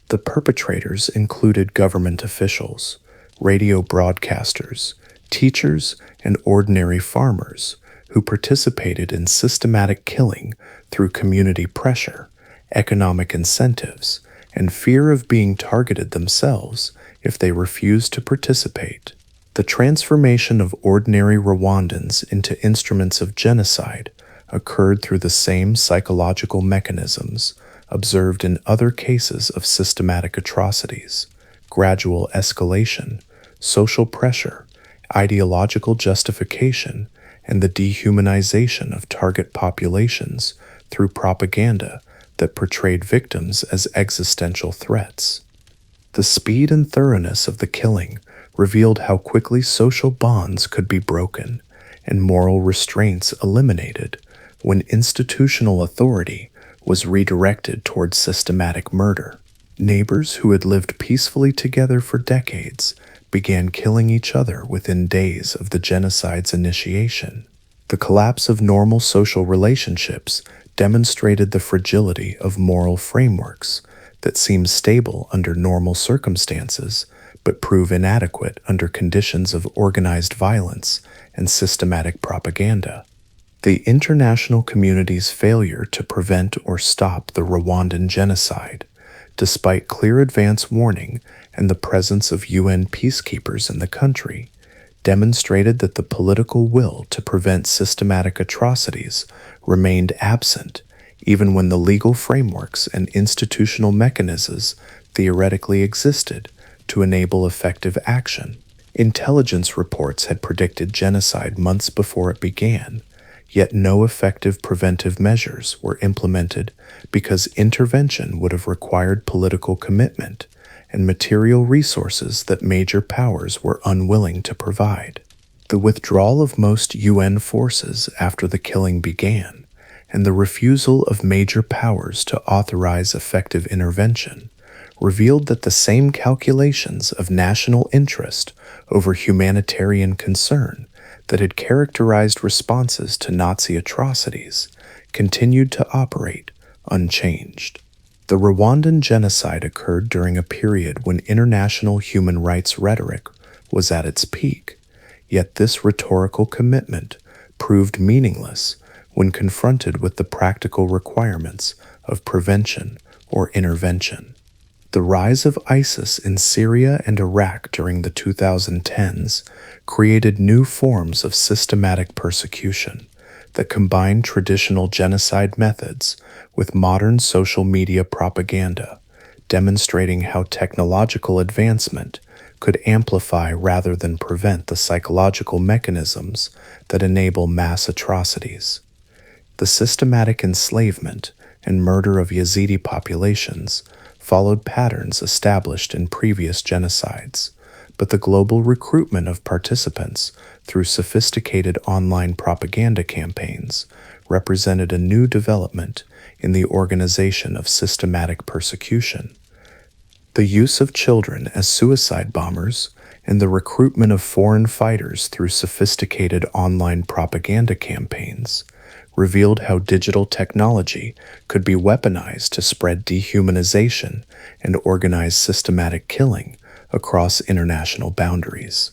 The perpetrators included government officials, radio broadcasters, teachers, and ordinary farmers who participated in systematic killing through community pressure, economic incentives, and fear of being targeted themselves if they refused to participate. The transformation of ordinary Rwandans into instruments of genocide occurred through the same psychological mechanisms observed in other cases of systematic atrocities: gradual escalation, social pressure, ideological justification, and the dehumanization of target populations through propaganda that portrayed victims as existential threats. The speed and thoroughness of the killing revealed how quickly social bonds could be broken and moral restraints eliminated when institutional authority was redirected towards systematic murder. Neighbors who had lived peacefully together for decades began killing each other within days of the genocide's initiation. The collapse of normal social relationships demonstrated the fragility of moral frameworks that seem stable under normal circumstances but prove inadequate under conditions of organized violence and systematic propaganda. The international community's failure to prevent or stop the Rwandan genocide, despite clear advance warning and the presence of UN peacekeepers in the country, demonstrated that the political will to prevent systematic atrocities remained absent even when the legal frameworks and institutional mechanisms theoretically existed to enable effective action. Intelligence reports had predicted genocide months before it began, yet no effective preventive measures were implemented because intervention would have required political commitment and material resources that major powers were unwilling to provide. The withdrawal of most UN forces after the killing began, and the refusal of major powers to authorize effective intervention, revealed that the same calculations of national interest over humanitarian concern that had characterized responses to Nazi atrocities continued to operate unchanged. The Rwandan genocide occurred during a period when international human rights rhetoric was at its peak, yet this rhetorical commitment proved meaningless when confronted with the practical requirements of prevention or intervention. The rise of ISIS in Syria and Iraq during the 2010s created new forms of systematic persecution that combined traditional genocide methods with modern social media propaganda, demonstrating how technological advancement could amplify rather than prevent the psychological mechanisms that enable mass atrocities. The systematic enslavement and murder of Yazidi populations followed patterns established in previous genocides, but the global recruitment of participants through sophisticated online propaganda campaigns represented a new development in the organization of systematic persecution. The use of children as suicide bombers and the recruitment of foreign fighters through sophisticated online propaganda campaigns revealed how digital technology could be weaponized to spread dehumanization and organize systematic killing across international boundaries.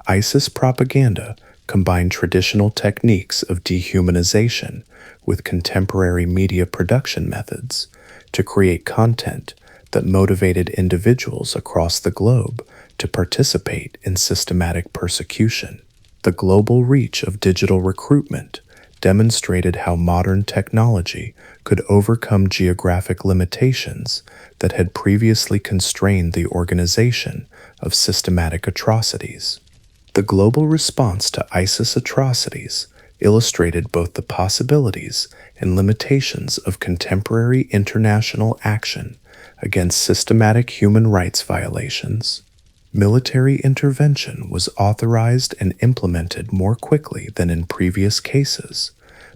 ISIS propaganda combined traditional techniques of dehumanization with contemporary media production methods to create content that motivated individuals across the globe to participate in systematic persecution. The global reach of digital recruitment demonstrated how modern technology could overcome geographic limitations that had previously constrained the organization of systematic atrocities. The global response to ISIS atrocities illustrated both the possibilities and limitations of contemporary international action against systematic human rights violations. Military intervention was authorized and implemented more quickly than in previous cases,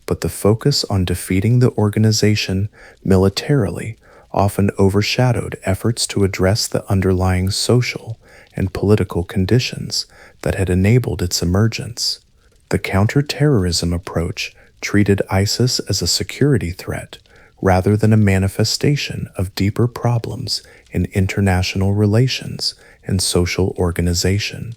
but the focus on defeating the organization militarily often overshadowed efforts to address the underlying social and political conditions that had enabled its emergence. The counterterrorism approach treated ISIS as a security threat rather than a manifestation of deeper problems in international relations and social organization.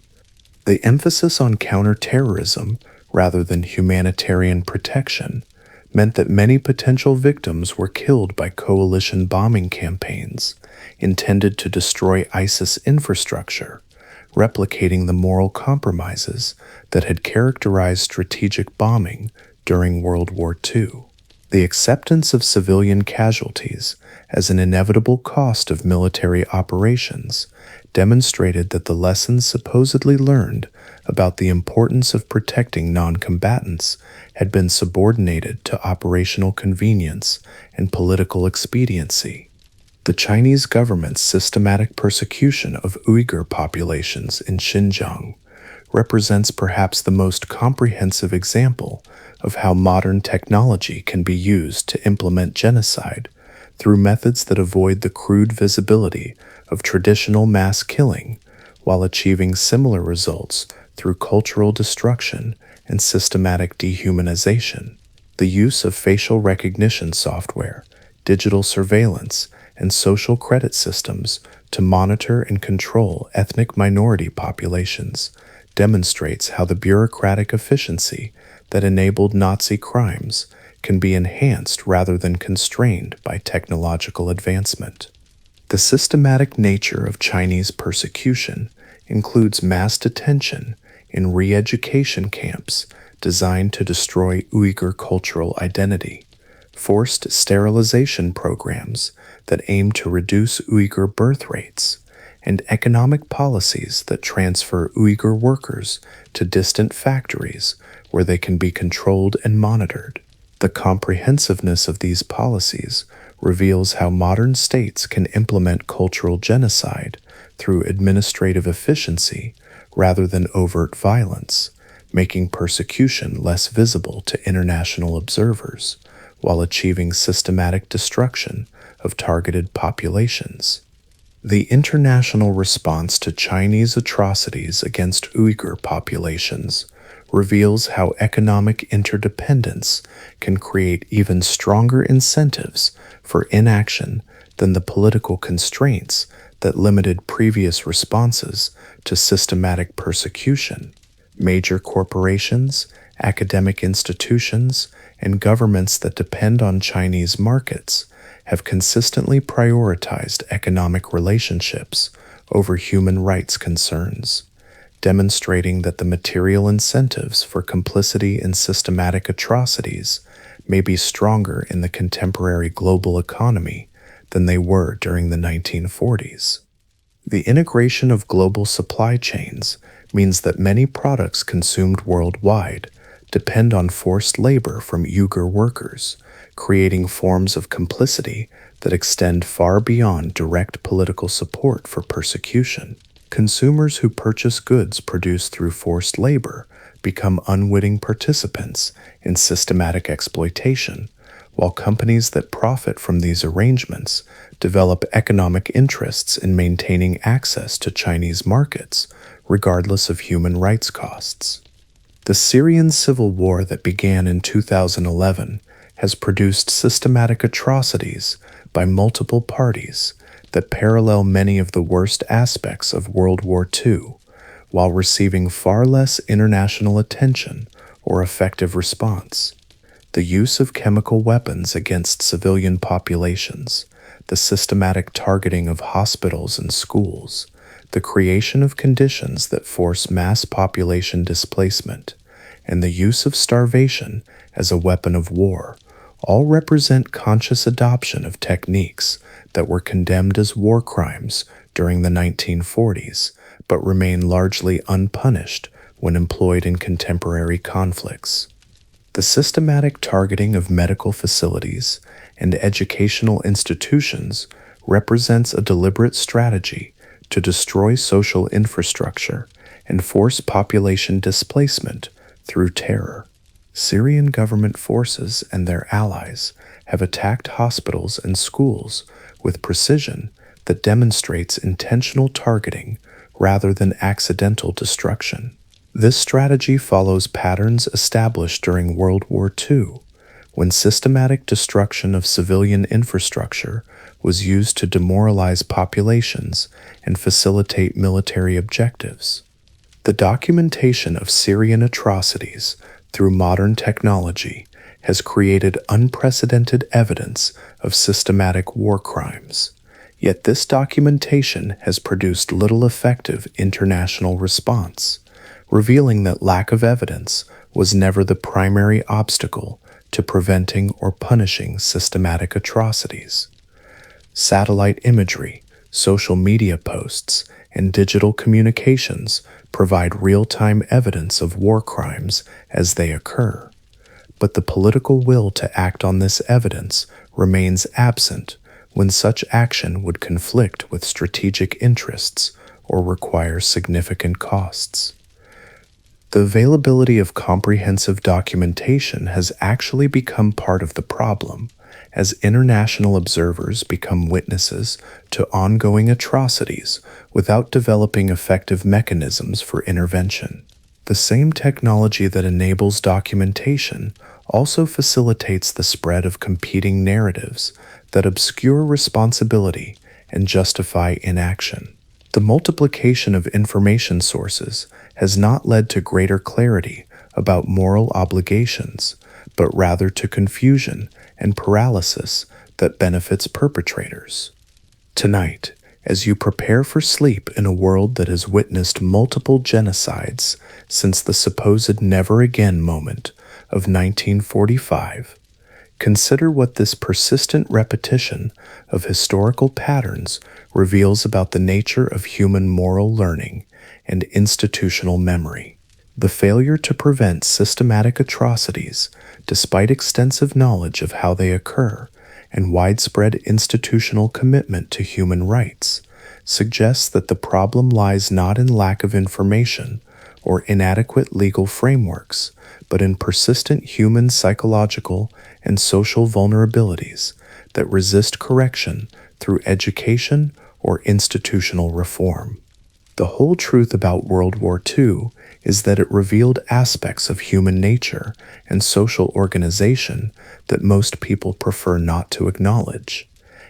The emphasis on counterterrorism rather than humanitarian protection meant that many potential victims were killed by coalition bombing campaigns intended to destroy ISIS infrastructure, replicating the moral compromises that had characterized strategic bombing during World War II. The acceptance of civilian casualties as an inevitable cost of military operations demonstrated that the lessons supposedly learned about the importance of protecting non-combatants had been subordinated to operational convenience and political expediency. The Chinese government's systematic persecution of Uyghur populations in Xinjiang represents perhaps the most comprehensive example of how modern technology can be used to implement genocide through methods that avoid the crude visibility of traditional mass killing while achieving similar results through cultural destruction and systematic dehumanization. The use of facial recognition software, digital surveillance, and social credit systems to monitor and control ethnic minority populations demonstrates how the bureaucratic efficiency that enabled Nazi crimes can be enhanced rather than constrained by technological advancement. The systematic nature of Chinese persecution includes mass detention in re-education camps designed to destroy Uyghur cultural identity, forced sterilization programs that aim to reduce Uyghur birth rates, and economic policies that transfer Uyghur workers to distant factories where they can be controlled and monitored. The comprehensiveness of these policies reveals how modern states can implement cultural genocide through administrative efficiency rather than overt violence, making persecution less visible to international observers, while achieving systematic destruction of targeted populations. The international response to Chinese atrocities against Uyghur populations reveals how economic interdependence can create even stronger incentives for inaction than the political constraints that limited previous responses to systematic persecution. Major corporations, academic institutions, and governments that depend on Chinese markets have consistently prioritized economic relationships over human rights concerns, demonstrating that the material incentives for complicity in systematic atrocities may be stronger in the contemporary global economy than they were during the 1940s. The integration of global supply chains means that many products consumed worldwide depend on forced labor from Uyghur workers, creating forms of complicity that extend far beyond direct political support for persecution. Consumers who purchase goods produced through forced labor become unwitting participants in systematic exploitation, while companies that profit from these arrangements develop economic interests in maintaining access to Chinese markets, regardless of human rights costs. The Syrian civil war that began in 2011 has produced systematic atrocities by multiple parties that parallel many of the worst aspects of World War II, while receiving far less international attention or effective response. The use of chemical weapons against civilian populations, the systematic targeting of hospitals and schools, the creation of conditions that force mass population displacement, and the use of starvation as a weapon of war all represent conscious adoption of techniques that were condemned as war crimes during the 1940s, but remain largely unpunished when employed in contemporary conflicts. The systematic targeting of medical facilities and educational institutions represents a deliberate strategy to destroy social infrastructure and force population displacement through terror. Syrian government forces and their allies have attacked hospitals and schools with precision that demonstrates intentional targeting rather than accidental destruction. This strategy follows patterns established during World War II, when systematic destruction of civilian infrastructure was used to demoralize populations and facilitate military objectives. The documentation of Syrian atrocities through modern technology has created unprecedented evidence of systematic war crimes. Yet this documentation has produced little effective international response, revealing that lack of evidence was never the primary obstacle to preventing or punishing systematic atrocities. Satellite imagery, social media posts, and digital communications provide real-time evidence of war crimes as they occur. But the political will to act on this evidence remains absent when such action would conflict with strategic interests or require significant costs. The availability of comprehensive documentation has actually become part of the problem, as international observers become witnesses to ongoing atrocities without developing effective mechanisms for intervention. The same technology that enables documentation also facilitates the spread of competing narratives that obscure responsibility and justify inaction. The multiplication of information sources has not led to greater clarity about moral obligations, but rather to confusion and paralysis that benefits perpetrators. Tonight, as you prepare for sleep in a world that has witnessed multiple genocides since the supposed never again moment of 1945, consider what this persistent repetition of historical patterns reveals about the nature of human moral learning and institutional memory. The failure to prevent systematic atrocities, despite extensive knowledge of how they occur and widespread institutional commitment to human rights, suggests that the problem lies not in lack of information or inadequate legal frameworks, but in persistent human psychological and social vulnerabilities that resist correction through education or institutional reform. The whole truth about World War II is that it revealed aspects of human nature and social organization that most people prefer not to acknowledge,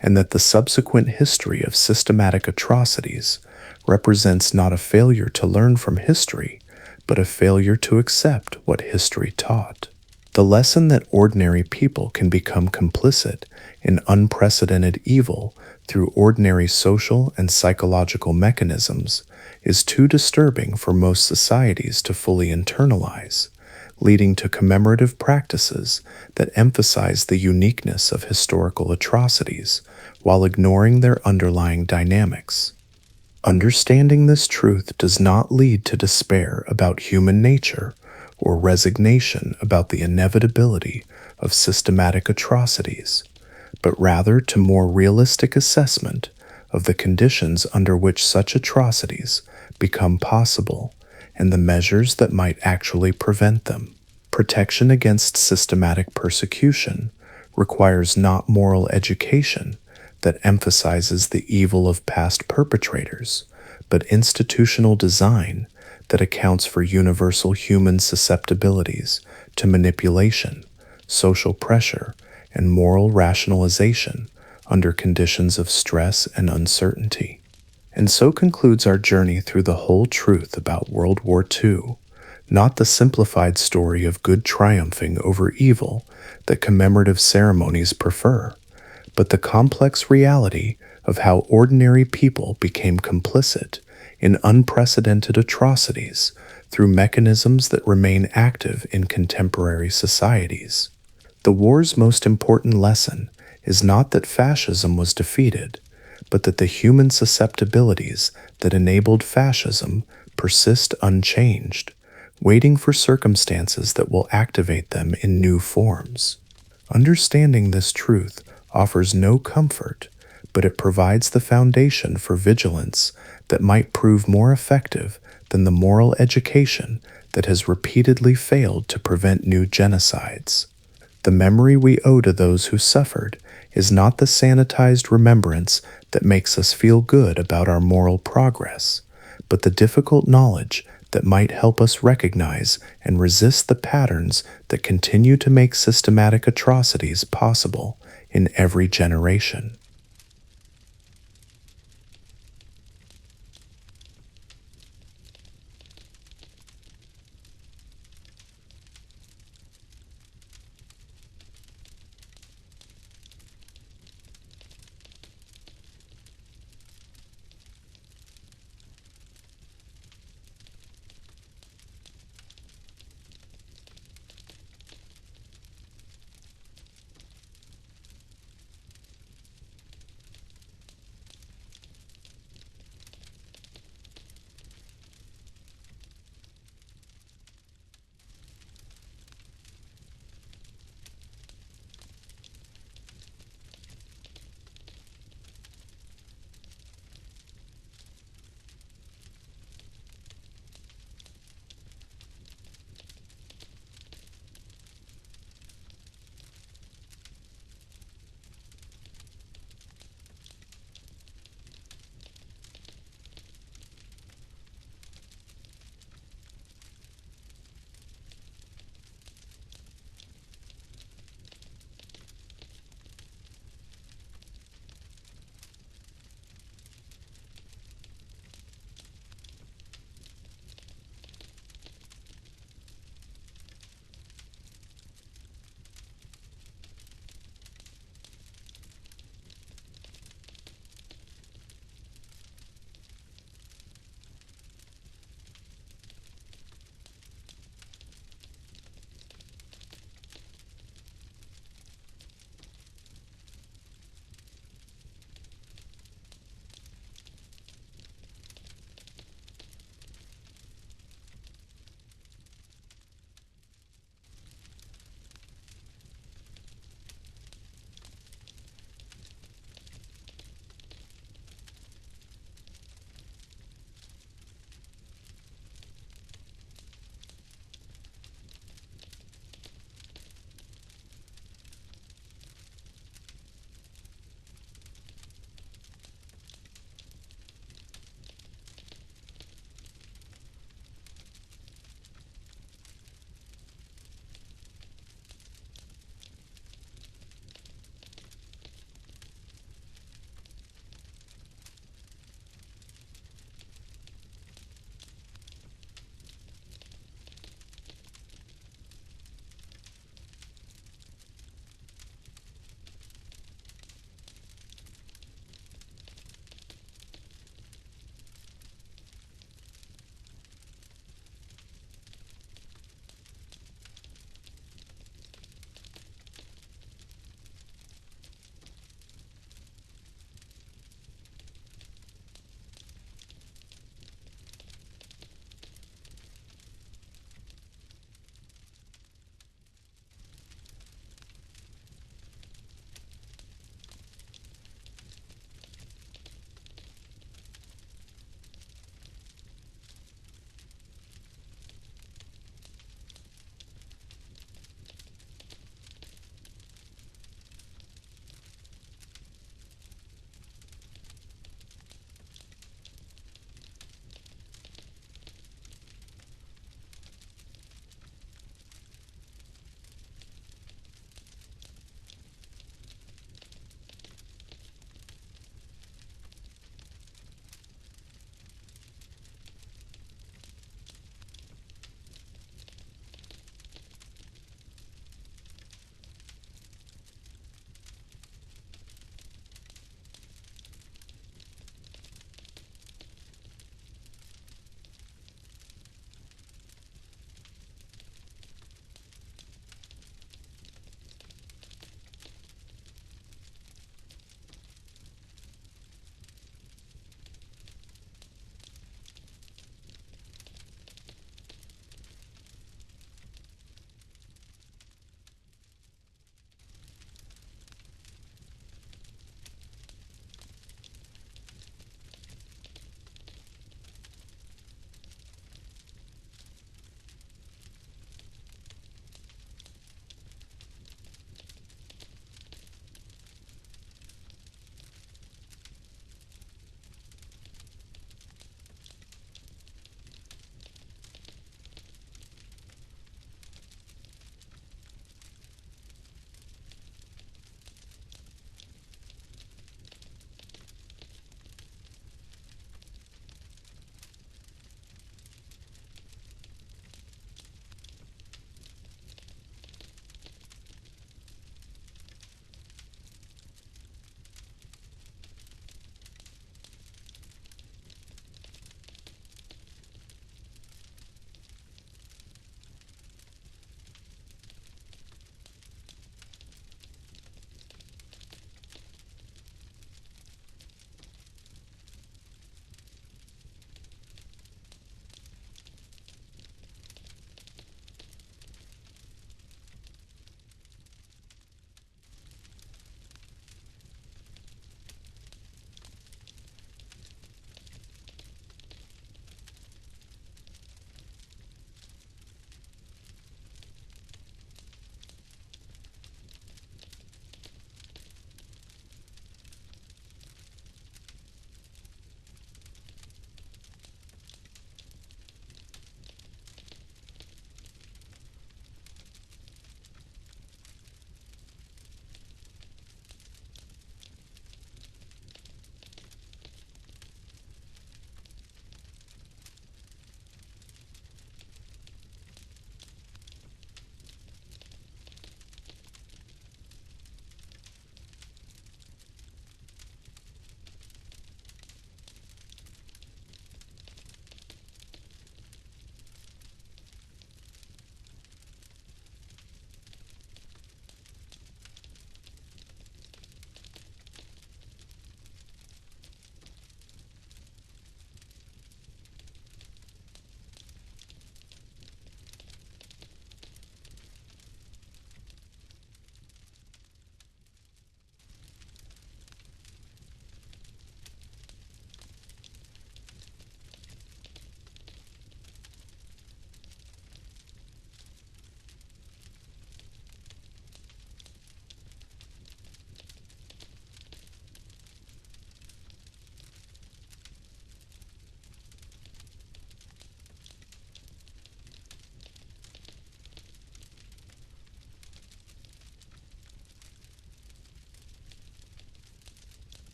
and that the subsequent history of systematic atrocities represents not a failure to learn from history, but a failure to accept what history taught. The lesson that ordinary people can become complicit in unprecedented evil through ordinary social and psychological mechanisms is too disturbing for most societies to fully internalize, leading to commemorative practices that emphasize the uniqueness of historical atrocities while ignoring their underlying dynamics. Understanding this truth does not lead to despair about human nature or resignation about the inevitability of systematic atrocities, but rather to more realistic assessment of the conditions under which such atrocities become possible and the measures that might actually prevent them. Protection against systematic persecution requires not moral education that emphasizes the evil of past perpetrators, but institutional design that accounts for universal human susceptibilities to manipulation, social pressure, and moral rationalization under conditions of stress and uncertainty. And so concludes our journey through the whole truth about World War II, not the simplified story of good triumphing over evil that commemorative ceremonies prefer, but the complex reality of how ordinary people became complicit in unprecedented atrocities through mechanisms that remain active in contemporary societies. The war's most important lesson is not that fascism was defeated, but that the human susceptibilities that enabled fascism persist unchanged, waiting for circumstances that will activate them in new forms. Understanding this truth offers no comfort, but it provides the foundation for vigilance that might prove more effective than the moral education that has repeatedly failed to prevent new genocides. The memory we owe to those who suffered is not the sanitized remembrance that makes us feel good about our moral progress, but the difficult knowledge that might help us recognize and resist the patterns that continue to make systematic atrocities possible in every generation.